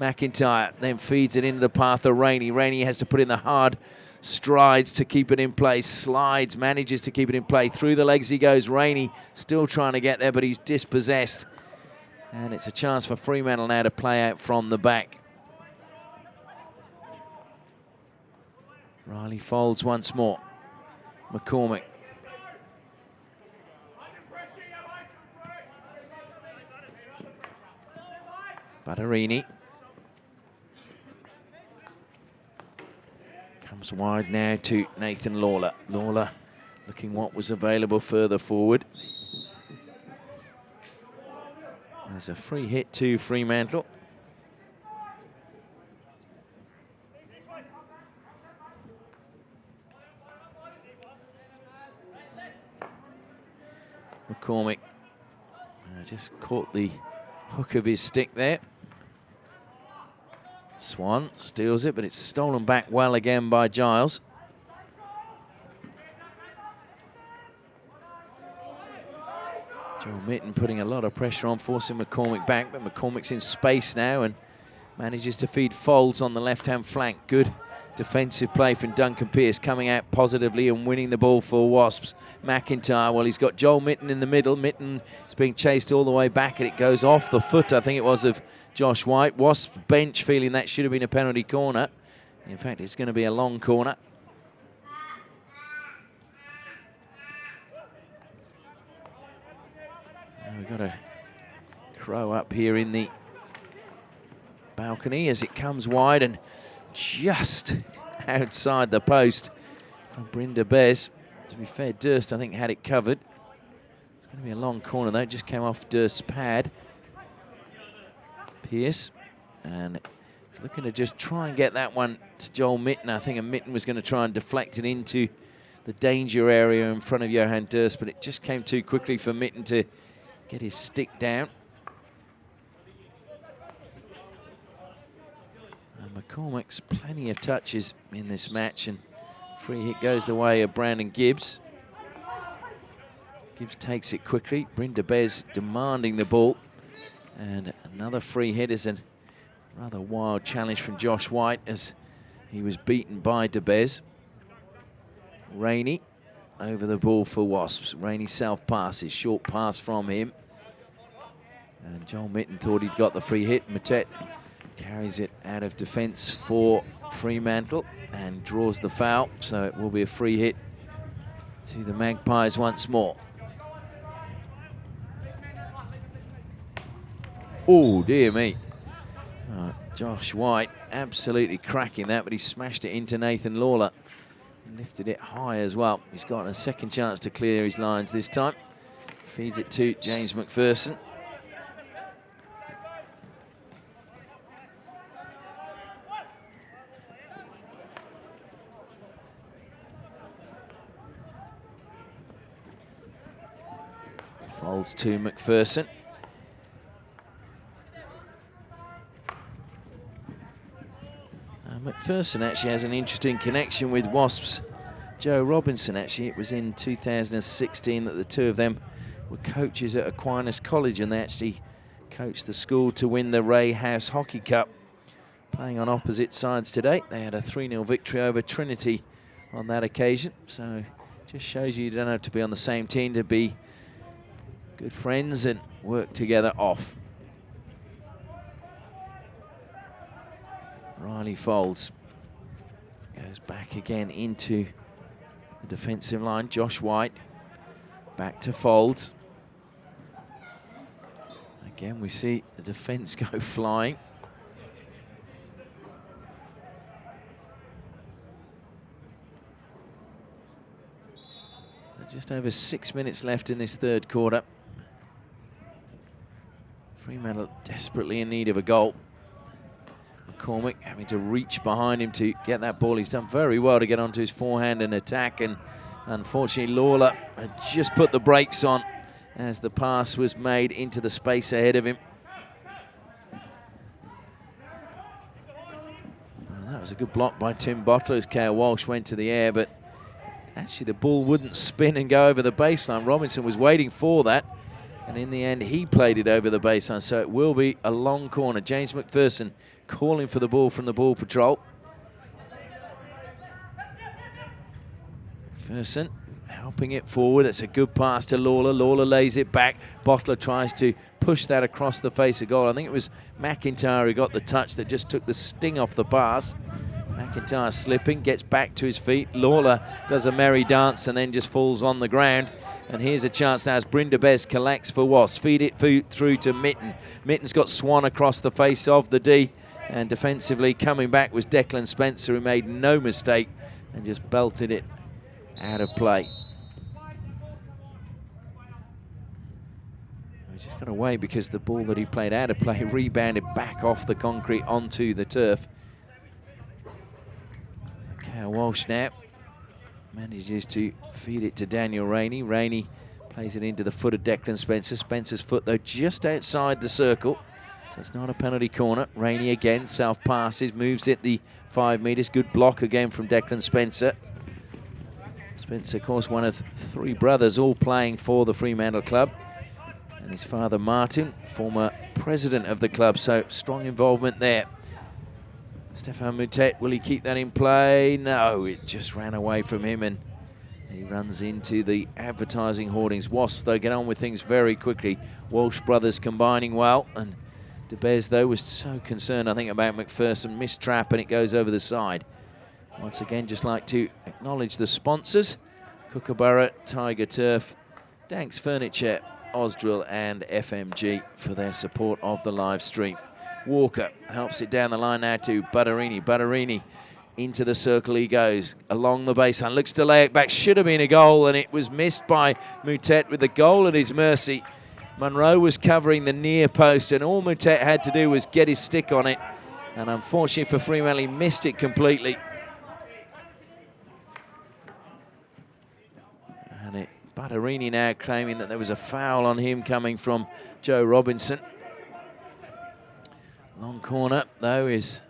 McIntyre then feeds it into the path of Rainey. Rainey has to put in the hard strides to keep it in play. Slides, manages to keep it in play. Through the legs he goes. Rainey still trying to get there, but he's dispossessed. And it's a chance for Fremantle now to play out from the back. Riley Folds once more. McCormick. Batterini. Comes wide now to Nathan Lawler. Lawler looking what was available further forward. There's a free hit to Fremantle. McCormick just caught the hook of his stick there. Swan steals it, but it's stolen back well again by Giles. Joel Mitten putting a lot of pressure on, forcing McCormick back, but McCormick's in space now and manages to feed Folds on the left-hand flank. Good defensive play from Duncan Pearce, coming out positively and winning the ball for Wasps. McIntyre, well, he's got Joel Mitten in the middle. Mitten is being chased all the way back, and it goes off the foot, I think it was, of Josh White. Wasps bench feeling that should have been a penalty corner. In fact, it's going to be a long corner. Now we've got a crow up here in the balcony as it comes wide and just outside the post from Brynda Bez. To be fair, Durst, I think, had it covered. It's going to be a long corner, though. It just came off Durst's pad. Pearce, and looking to just try and get that one to Joel Mitten. I think Mitten was going to try and deflect it into the danger area in front of Johan Durst, but it just came too quickly for Mitten to get his stick down. McCormick's plenty of touches in this match, and free hit goes the way of Brandon Gibbs. Gibbs takes it quickly. Brynda Bez demanding the ball. And another free hit is a rather wild challenge from Josh White as he was beaten by De Bez. Rainey over the ball for Wasps. Rainey self passes, short pass from him. And Joel Mitten thought he'd got the free hit. Matet carries it out of defence for Fremantle and draws the foul, so it will be a free hit to the Magpies once more. Oh, dear me. Josh White absolutely cracking that, but he smashed it into Nathan Lawler and lifted it high as well. He's got a second chance to clear his lines this time. Feeds it to James McPherson. Folds to McPherson. McPherson actually has an interesting connection with Wasps. Joe Robinson, actually, it was in 2016 that the two of them were coaches at Aquinas College, and they actually coached the school to win the Ray House Hockey Cup. Playing on opposite sides today. They had a 3-0 victory over Trinity on that occasion. So just shows you don't have to be on the same team to be good friends and work together off. Riley Folds goes back again into the defensive line. Josh White back to Folds. Again, we see the defense go flying. Just over 6 minutes left in this third quarter. Fremantle desperately in need of a goal. McCormick having to reach behind him to get that ball. He's done very well to get onto his forehand and attack, and unfortunately Lawler had just put the brakes on as the pass was made into the space ahead of him. Well, that was a good block by Tim Bottler as Kale Walsh went to the air, but actually the ball wouldn't spin and go over the baseline. Robinson was waiting for that, and in the end he played it over the baseline, so it will be a long corner. James McPherson calling for the ball from the ball patrol. McPherson helping it forward. It's a good pass to Lawler. Lawler lays it back. Bottler tries to push that across the face of goal. I think it was McIntyre who got the touch that just took the sting off the pass. McIntyre slipping, gets back to his feet. Lawler does a merry dance and then just falls on the ground. And here's a chance now as Brynda Bez collects for Wasps. Feed it through to Mitten. Mitten's got Swan across the face of the D. And defensively coming back was Declan Spencer, who made no mistake and just belted it out of play. We just got away because the ball that he played out of play rebounded back off the concrete onto the turf. Kyle Walsh now manages to feed it to Daniel Rainey. Rainey plays it into the foot of Declan Spencer. Spencer's foot, though, just outside the circle. So it's not a penalty corner. Rainey again, self-passes, moves it the 5 meters. Good block again from Declan Spencer. Spencer, of course, one of 3 brothers, all playing for the Fremantle club. And his father, Martin, former president of the club. So strong involvement there. Stefan Moutet, will he keep that in play? No, it just ran away from him and he runs into the advertising hoardings. Wasps, though, get on with things very quickly. Walsh brothers combining well, and De Bez, though, was so concerned, I think, about McPherson. Missed trap and it goes over the side. Once again, just like to acknowledge the sponsors. Kookaburra, Tiger Turf, Danks Furniture, Osdrill and FMG for their support of the live stream. Walker helps it down the line now to Butterini. Butterini into the circle he goes, along the baseline, looks to lay it back, should have been a goal, and it was missed by Moutet with the goal at his mercy. Munro was covering the near post, and all Moutet had to do was get his stick on it, and unfortunately for Fremantle, he missed it completely. And Butterini now claiming that there was a foul on him coming from Joe Robinson. Long corner, though, is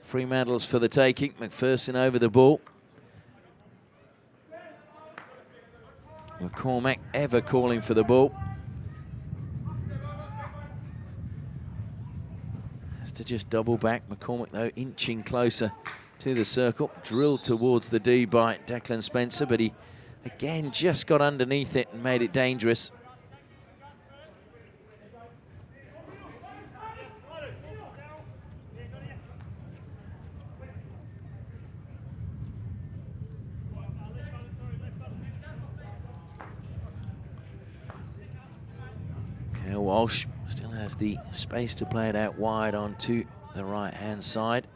Fremantle's for the taking. McPherson over the ball. McCormack ever calling for the ball. Has to just double back. McCormack, though, inching closer to the circle. Drilled towards the D by Declan Spencer, but he, again, just got underneath it and made it dangerous. Walsh still has the space to play it out wide onto the right-hand side.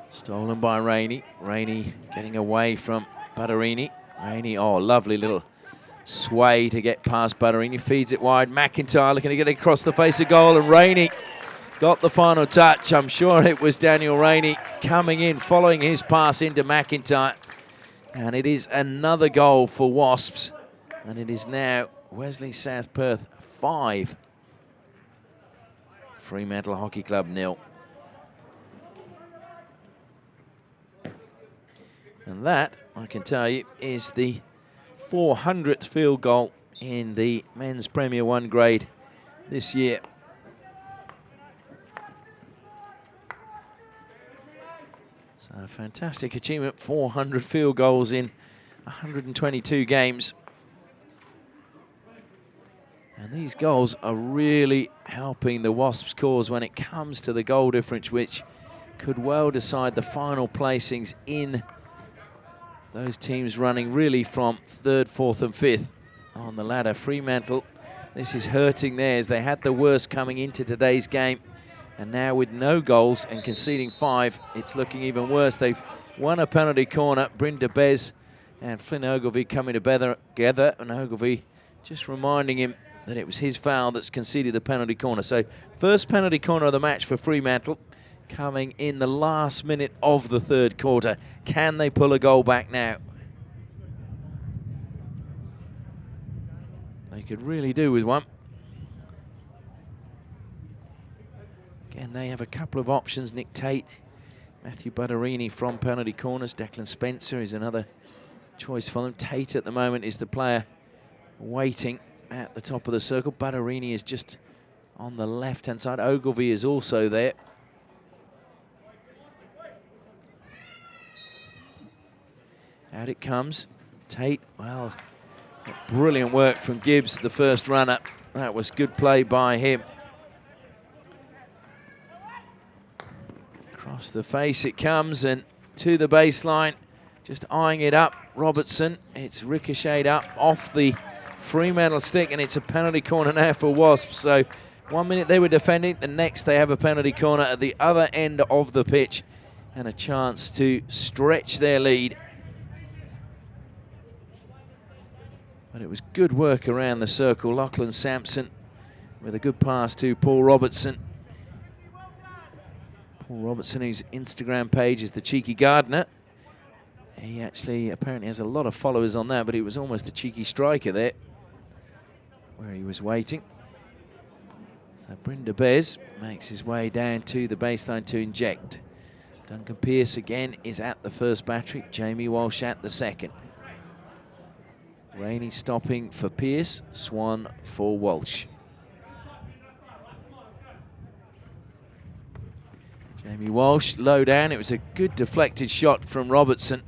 Stolen by Rainey. Rainey getting away from Butterini. Rainey, oh, lovely little sway to get past Butterini. Feeds it wide. McIntyre looking to get it across the face of goal, and Rainey got the final touch. I'm sure it was Daniel Rainey coming in, following his pass into McIntyre. And it is another goal for Wasps. And it is now Wesley South Perth 5, Fremantle Hockey Club 0. And that, I can tell you, is the 400th field goal in the men's Premier 1 grade this year. So a fantastic achievement, 400 field goals in 122 games. And these goals are really helping the Wasps' cause when it comes to the goal difference, which could well decide the final placings in those teams running really from 3rd, 4th and 5th on the ladder. Fremantle, this is hurting theirs. They had the worst coming into today's game. And now with no goals and conceding 5, it's looking even worse. They've won a penalty corner. Bryn Bez and Flynn Ogilvie coming together. And Ogilvie just reminding him that it was his foul that's conceded the penalty corner. So first penalty corner of the match for Fremantle, coming in the last minute of the 3rd quarter. Can they pull a goal back now? They could really do with one. Again, they have a couple of options. Nick Tate, Matthew Butterini from penalty corners. Declan Spencer is another choice for them. Tate at the moment is the player waiting at the top of the circle. Butterini is just on the left-hand side. Ogilvie is also there. Out it comes. Tate, well, brilliant work from Gibbs, the first runner. That was good play by him. Across the face it comes and to the baseline. Just eyeing it up, Robertson. It's ricocheted up off the Fremantle stick, and it's a penalty corner now for Wasps. So 1 minute they were defending, the next they have a penalty corner at the other end of the pitch and a chance to stretch their lead. But it was good work around the circle. Lachlan Sampson with a good pass to Paul Robertson. Paul Robertson, whose Instagram page is The Cheeky Gardener. He actually apparently has a lot of followers on that, but he was almost a cheeky striker there, where he was waiting. So Bryn Bez makes his way down to the baseline to inject. Duncan Pearce again is at the first battery. Jamie Walsh at the second. Rainey stopping for Pearce, Swan for Walsh. Jamie Walsh low down. It was a good deflected shot from Robertson.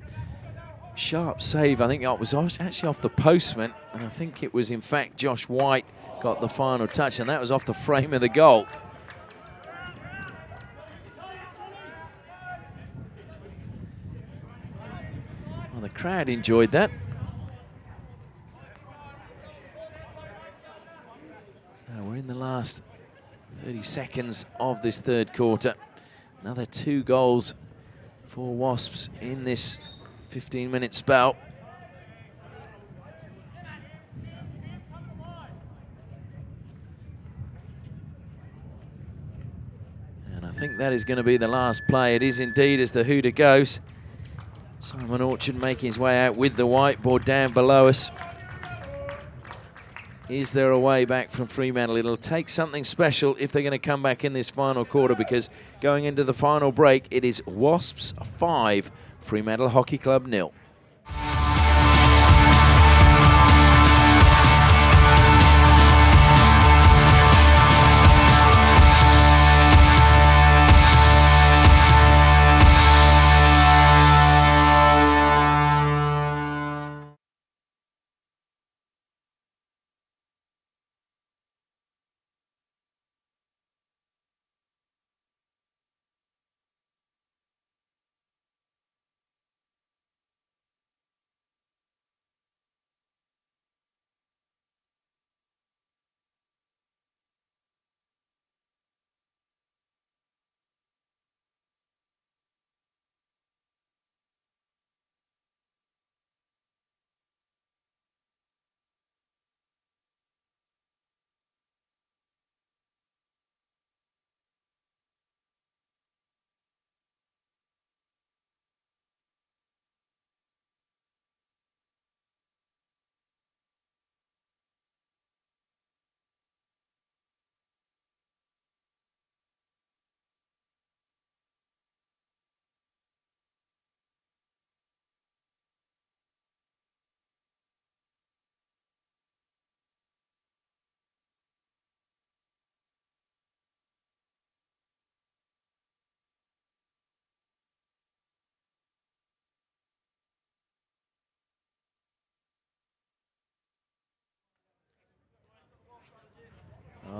Sharp save. I think it was actually off the postman, and I think it was in fact Josh White got the final touch, and that was off the frame of the goal. Well, the crowd enjoyed that. So we're in the last 30 seconds of this 3rd quarter. Another 2 goals for Wasps in this 15-minute spell. And I think that is going to be the last play. It is indeed, as the hooter goes. Simon Orchard making his way out with the whiteboard down below us. Is there a way back from Fremantle? It'll take something special if they're going to come back in this final quarter, because going into the final break, it is Wasps 5, Fremantle Hockey Club 0.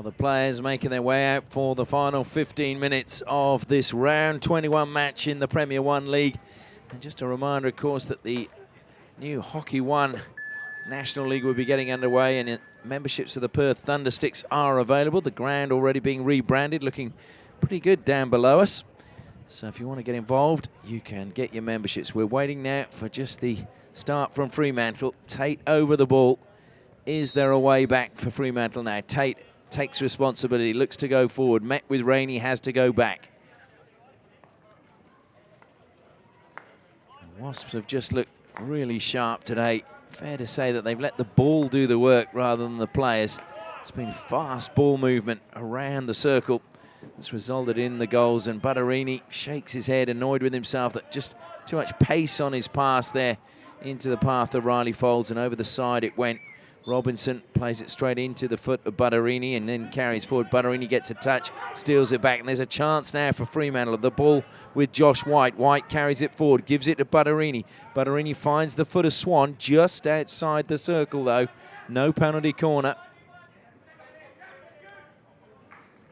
Well, the players making their way out for the final 15 minutes of this round 21 match in the Premier 1 League. And just a reminder, of course, that the new Hockey 1 National League will be getting underway, and memberships of the Perth Thundersticks are available. The ground already being rebranded, looking pretty good down below us. So if you want to get involved, you can get your memberships. We're waiting now for just the start from Fremantle. Tate over the ball. Is there a way back for Fremantle now? Tate takes responsibility, looks to go forward. Met with Rainey, has to go back. The Wasps have just looked really sharp today. Fair to say that they've let the ball do the work rather than the players. It's been fast ball movement around the circle. It's resulted in the goals, and Butterini shakes his head, annoyed with himself that just too much pace on his pass there into the path of Riley Folds, and over the side it went. Robinson plays it straight into the foot of Butterini and then carries forward. Butterini gets a touch, steals it back, and there's a chance now for Fremantle. The ball with Josh White. White carries it forward, gives it to Butterini. Butterini finds the foot of Swan just outside the circle, though. No penalty corner.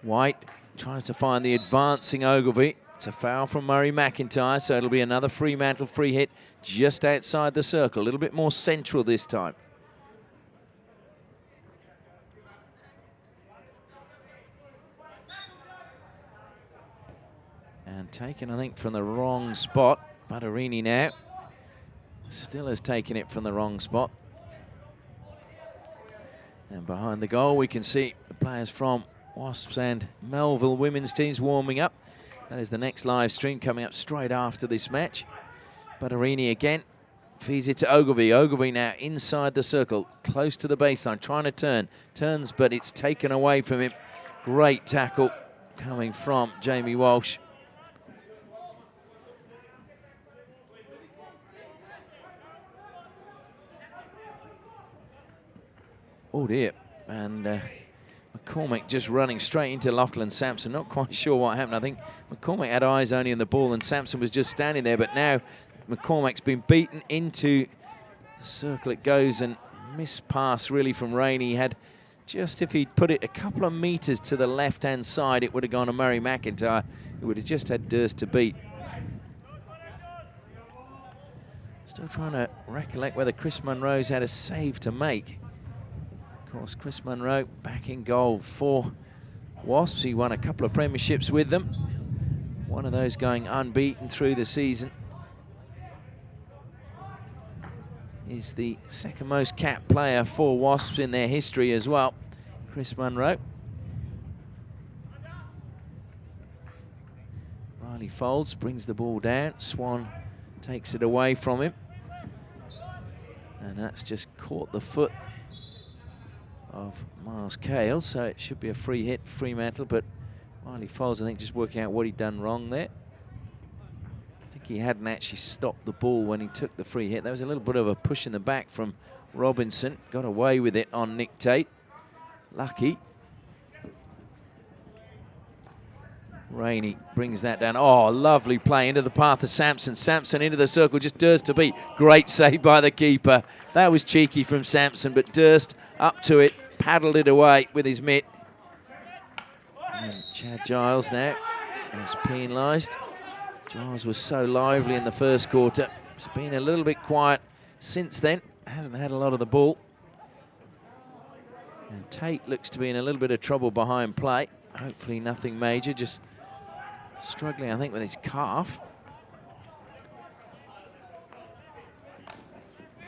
White tries to find the advancing Ogilvie. It's a foul from Murray McIntyre, so it'll be another Fremantle free hit just outside the circle. A little bit more central this time. And taken, I think, from the wrong spot. Butterini now still has taken it from the wrong spot. And behind the goal, we can see the players from Wasps and Melville women's teams warming up. That is the next live stream coming up straight after this match. Butterini again feeds it to Ogilvie. Ogilvie now inside the circle, close to the baseline, trying to turn. Turns, but it's taken away from him. Great tackle coming from Jamie Walsh. Oh dear, and McCormick just running straight into Lachlan Sampson. Not quite sure what happened. I think McCormick had eyes only on the ball and Sampson was just standing there, but now McCormick's been beaten into the circle it goes, and missed pass really from Rainey. He had just, if he'd put it a couple of meters to the left-hand side, it would have gone to Murray McIntyre. He would have just had Durst to beat. Still trying to recollect whether Chris Munro's had a save to make. Of course, Chris Munro back in goal for Wasps. He won a couple of premierships with them. One of those going unbeaten through the season. He's the second most capped player for Wasps in their history as well, Chris Munro. Riley Folds brings the ball down. Swan takes it away from him. And that's just caught the foot of Miles Cale, so it should be a free hit, Fremantle, but Riley Folds, I think, just working out what he'd done wrong there. I think he hadn't actually stopped the ball when he took the free hit. There was a little bit of a push in the back from Robinson. Got away with it on Nick Tate. Lucky. Rainey brings that down. Oh, lovely play into the path of Sampson. Sampson into the circle, just Durst to beat. Great save by the keeper. That was cheeky from Sampson, but Durst up to it, paddled it away with his mitt. And Chad Giles now is penalised. Giles was so lively in the first quarter. It's been a little bit quiet since then. Hasn't had a lot of the ball. And Tate looks to be in a little bit of trouble behind play. Hopefully nothing major, just struggling, I think, with his calf.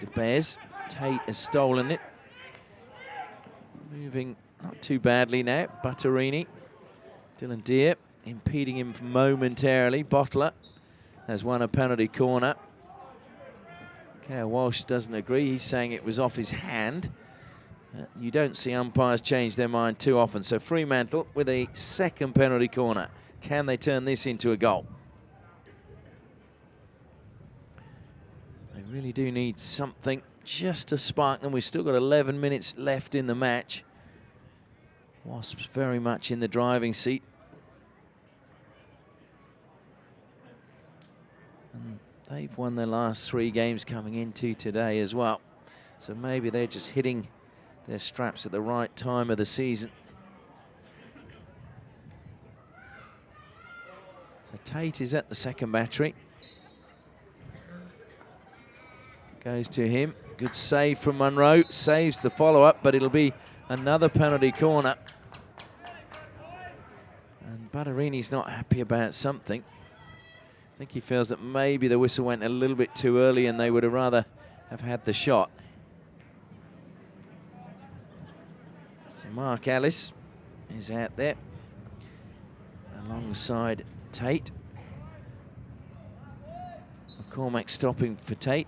De Beers, Tate has stolen it. Moving not too badly now. Butterini, Dylan Deere impeding him momentarily. Bottler has won a penalty corner. Cale Walsh doesn't agree. He's saying it was off his hand. You don't see umpires change their mind too often. So Fremantle with a second penalty corner. Can they turn this into a goal? They really do need something just to spark them. We've still got 11 minutes left in the match. Wasps very much in the driving seat. And they've won their last 3 games coming into today as well. So maybe they're just hitting their straps at the right time of the season. Tate is at the second battery. Goes to him. Good save from Munro. Saves the follow-up, but it'll be another penalty corner. And Butterini's not happy about something. I think he feels that maybe the whistle went a little bit too early and they would have rather have had the shot. So Mark Ellis is out there alongside Tate. McCormack stopping for Tate.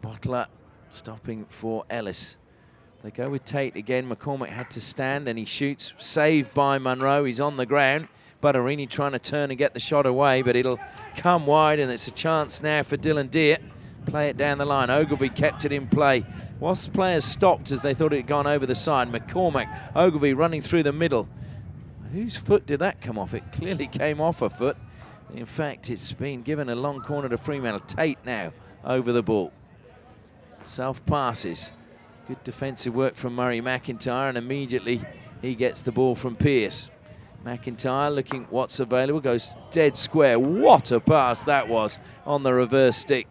Bottler stopping for Ellis. They go with Tate again. McCormack had to stand and he shoots. Saved by Munro. He's on the ground. Butterini trying to turn and get the shot away, but it'll come wide, and it's a chance now for Dylan Deere. Play it down the line. Ogilvie kept it in play. Wasps players stopped as they thought it had gone over the side. McCormack, Ogilvie running through the middle. Whose foot did that come off? It clearly came off a foot. In fact, it's been given a long corner to Fremantle. Tate now over the ball. Self passes. Good defensive work from Murray McIntyre, and immediately he gets the ball from Pearce. McIntyre looking what's available, goes dead square. What a pass that was on the reverse stick.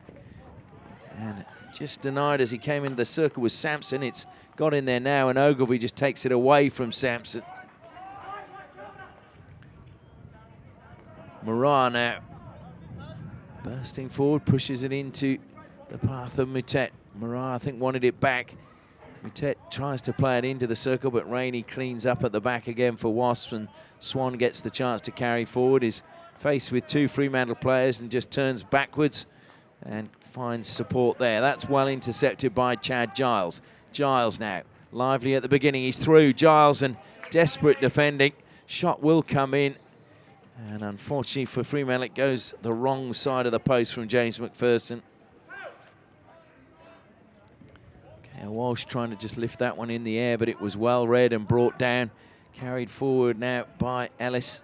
And just denied as he came into the circle with Sampson. It's got in there now, and Ogilvie just takes it away from Sampson. Morar now bursting forward, pushes it into the path of Mutet. Morar, I think, wanted it back. Mutet tries to play it into the circle, but Rainey cleans up at the back again for Wasps, and Swan gets the chance to carry forward. He's faced with two Fremantle players and just turns backwards and finds support there. That's well intercepted by Chad Giles. Giles now, lively at the beginning. He's through. Giles and desperate defending. Shot will come in. And unfortunately for Fremantle, it goes the wrong side of the post from James McPherson. Walsh trying to just lift that one in the air, but it was well read and brought down. Carried forward now by Ellis.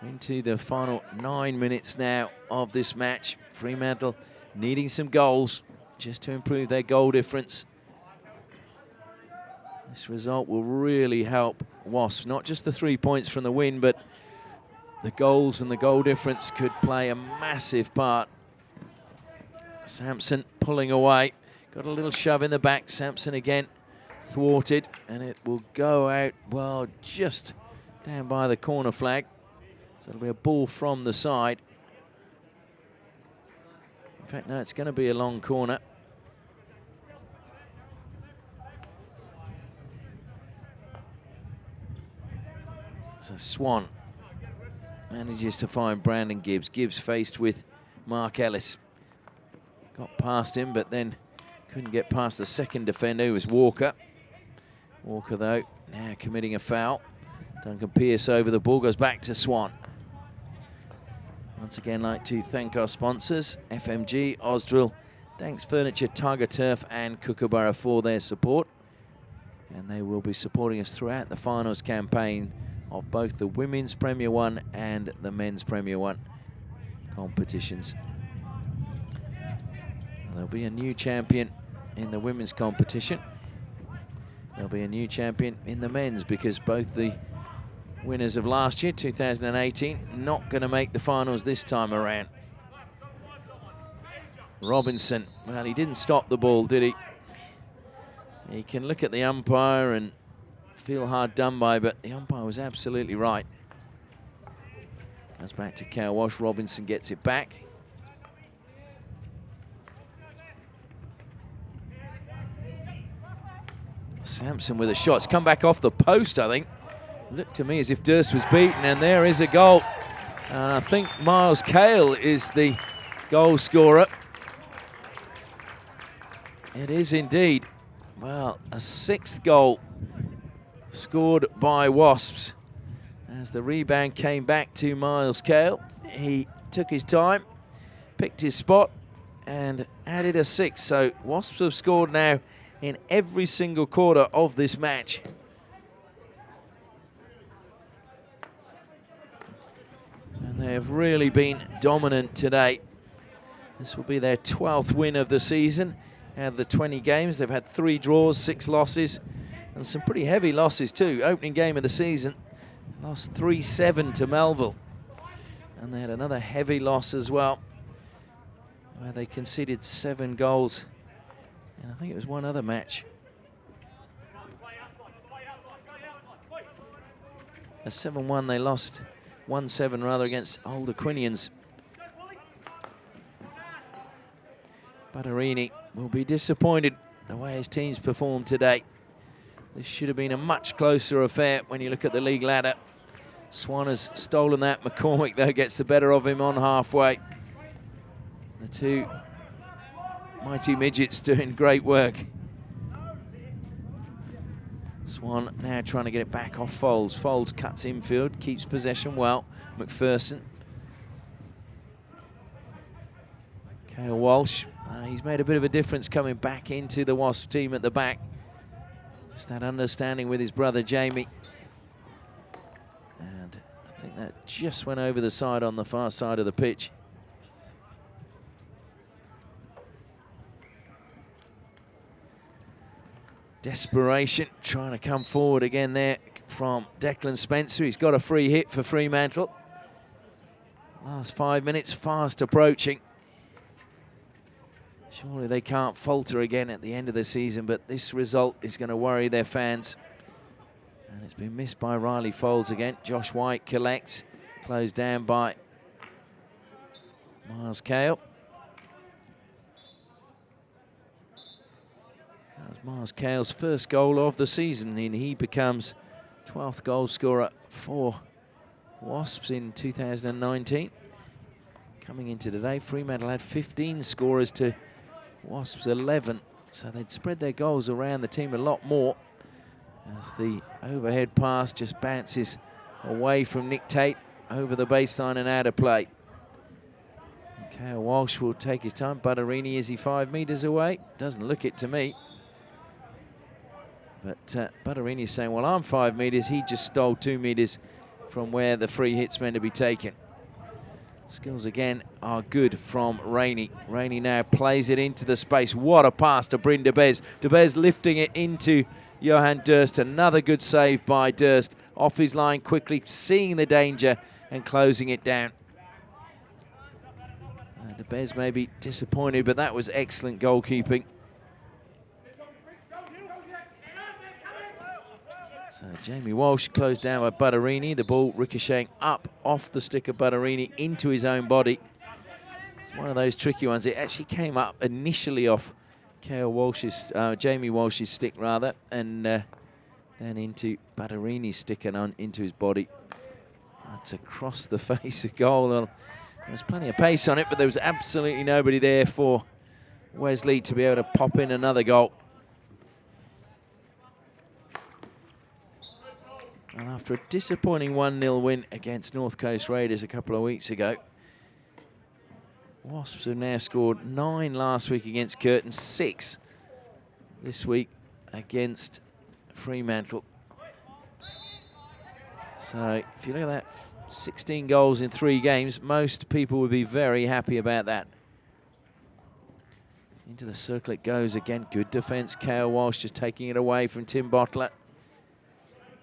Into the final 9 minutes now of this match. Fremantle needing some goals just to improve their goal difference. This result will really help Wasps. Not just the 3 points from the win, but the goals and the goal difference could play a massive part. Sampson pulling away. Got a little shove in the back. Sampson again thwarted, and it will go out, well, just down by the corner flag. So it'll be a ball from the side. In fact, no, it's going to be a long corner. So Swan manages to find Brandon Gibbs. Gibbs faced with Mark Ellis. Got past him, but then couldn't get past the second defender, who was Walker. Walker, though, now committing a foul. Duncan Pearce over the ball, goes back to Swan. Once again, like to thank our sponsors, FMG, Osdrill, Danks Furniture, Tiger Turf, and Kookaburra for their support. And they will be supporting us throughout the finals campaign of both the Women's Premier 1 and the Men's Premier 1 competitions. There'll be a new champion in the women's competition. There'll be a new champion in the men's, because both the winners of last year, 2018, not going to make the finals this time around. Robinson, well, he didn't stop the ball, did he? He can look at the umpire and feel hard done by, but the umpire was absolutely right. Goes back to Cal Walsh. Robinson gets it back. Sampson with a shot. It's come back off the post, I think. Looked to me as if Durst was beaten, and there is a goal. And I think Miles Cale is the goal scorer. It is indeed. Well, a sixth goal scored by Wasps. As the rebound came back to Miles Cale, he took his time, picked his spot, and added a sixth. So Wasps have scored now in every single quarter of this match. And they have really been dominant today. This will be their 12th win of the season. Out of the 20 games, they've had 3 draws, 6 losses. And some pretty heavy losses too. Opening game of the season, lost 3-7 to Melville. And they had another heavy loss as well, where they conceded 7 goals. And I think it was one other match. A 7-1, they lost 1-7 rather against Old Aquinians. Butterini will be disappointed the way his team's performed today. This should have been a much closer affair when you look at the league ladder. Swan has stolen that. McCormick, though, gets the better of him on halfway. The two mighty midgets doing great work. Swan now trying to get it back off Foulds. Foulds cuts infield, keeps possession well. McPherson. Cale Walsh, he's made a bit of a difference coming back into the Wasp team at the back. Just that understanding with his brother Jamie. And I think that just went over the side on the far side of the pitch. Desperation trying to come forward again there from Declan Spencer. He's got a free hit for Fremantle. Last 5 minutes fast approaching. Surely they can't falter again at the end of the season, but this result is going to worry their fans. And it's been missed by Riley Foulds again. Josh White collects, closed down by Miles Cale. That was Miles Cale's first goal of the season, and he becomes 12th goal scorer for Wasps in 2019. Coming into today, Fremantle had 15 scorers to Wasps 11, so they'd spread their goals around the team a lot more as the overhead pass just bounces away from Nick Tate over the baseline and out of play. Cale Walsh will take his time. Butterini, is he 5 meters away? Doesn't look it to me. But Butterini's saying, well, I'm 5 meters. He just stole 2 meters from where the free hit's meant to be taken. Skills again are good from Rainey. Rainey now plays it into the space. What a pass to Bryn de Bez. De Bez lifting it into Johan Durst. Another good save by Durst. Off his line quickly, seeing the danger and closing it down. De Bez may be disappointed, but that was excellent goalkeeping. So Jamie Walsh closed down by Butterini. The ball ricocheting up off the stick of Butterini into his own body. It's one of those tricky ones. It actually came up initially off Cale Walsh's, Jamie Walsh's stick rather, and then into Butterini's stick and on into his body. That's across the face of goal. There was plenty of pace on it, but there was absolutely nobody there for Wesley to be able to pop in another goal. And after a disappointing 1-0 win against North Coast Raiders a couple of weeks ago, Wasps have now scored 9 last week against Curtin, 6 this week against Fremantle. So if you look at that, 16 goals in 3 games, most people would be very happy about that. Into the circle it goes again. Good defence. Cale Walsh just taking it away from Tim Bottler.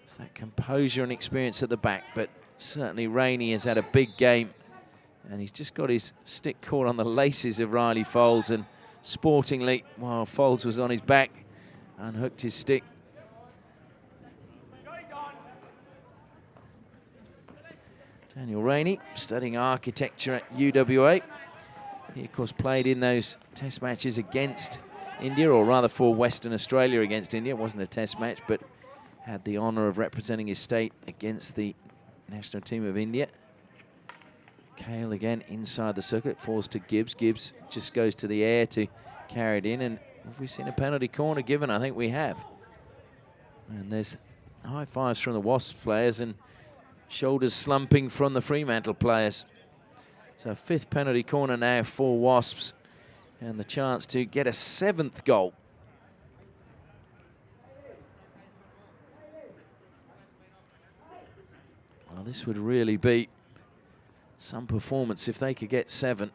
It's that composure and experience at the back, but certainly Rainey has had a big game, and he's just got his stick caught on the laces of Riley Foulds, and sportingly, while Foulds was on his back, unhooked his stick. Daniel Rainey, studying architecture at UWA. He, of course, played in those test matches against India, or rather for Western Australia against India. It wasn't a test match, but had the honour of representing his state against the national team of India. Cale again inside the circuit, falls to Gibbs. Gibbs just goes to the air to carry it in. And have we seen a penalty corner given? I think we have. And there's high fives from the Wasps players and shoulders slumping from the Fremantle players. So 5th penalty corner now for Wasps, and the chance to get a 7th goal. Well, this would really be some performance if they could get 7.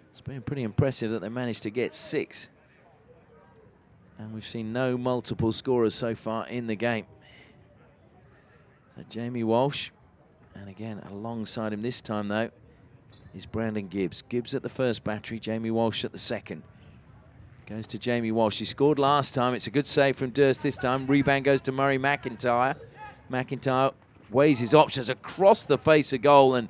It's been pretty impressive that they managed to get 6. And we've seen no multiple scorers so far in the game. So Jamie Walsh, and again alongside him this time though is Brandon Gibbs. Gibbs at the first battery, Jamie Walsh at the second. Goes to Jamie Walsh. He scored last time. It's a good save from Durst this time. Rebound goes to Murray McIntyre. McIntyre weighs his options across the face of goal, and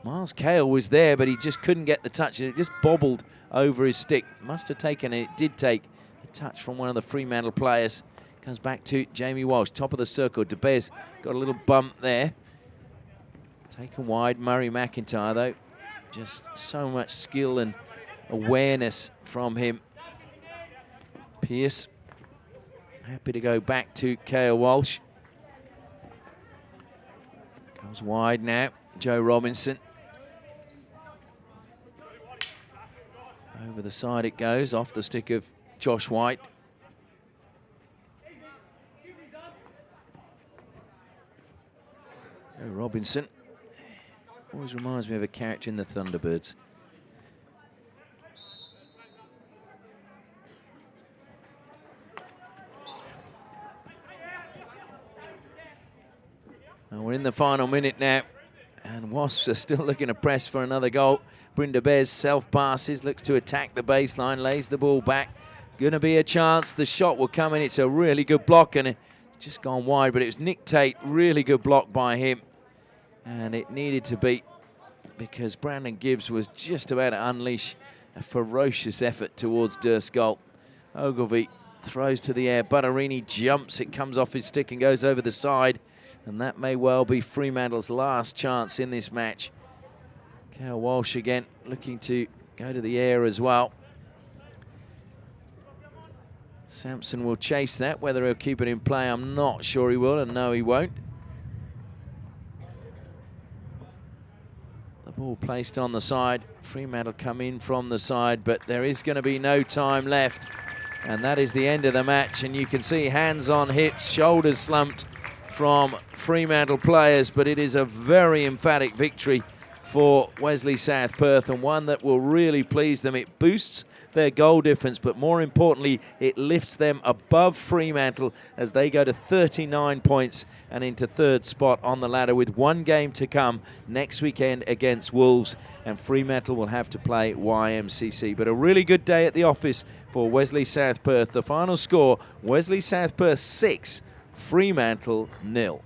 Miles Cale was there, but he just couldn't get the touch. It just bobbled over his stick. Must have taken it. It did take a touch from one of the Fremantle players. Comes back to Jamie Walsh, top of the circle. De Beers got a little bump there. Taken wide. Murray McIntyre, though. Just so much skill and awareness from him. Pearce happy to go back to Cale Walsh. Comes wide now. Joe Robinson. Over the side it goes, off the stick of Josh White. Joe Robinson. Always reminds me of a character in the Thunderbirds. And we're in the final minute now, and Wasps are still looking to press for another goal. Brynda Bears self-passes, looks to attack the baseline, lays the ball back. Going to be a chance. The shot will come in. It's a really good block, and it's just gone wide, but it was Nick Tate. Really good block by him. And it needed to be, because Brandon Gibbs was just about to unleash a ferocious effort towards Durst's goal. Ogilvie throws to the air. Butterini jumps. It comes off his stick and goes over the side. And that may well be Fremantle's last chance in this match. Cale Walsh again looking to go to the air as well. Sampson will chase that. Whether he'll keep it in play, I'm not sure he will, and no, he won't. The ball placed on the side. Fremantle come in from the side, but there is going to be no time left. And that is the end of the match. And you can see hands on hips, shoulders slumped from Fremantle players, but it is a very emphatic victory for Wesley South Perth, and one that will really please them. It boosts their goal difference, but more importantly, it lifts them above Fremantle as they go to 39 points and into third spot on the ladder, with one game to come next weekend against Wolves, and Fremantle will have to play YMCC. But a really good day at the office for Wesley South Perth. The final score, Wesley South Perth 6, Fremantle 0.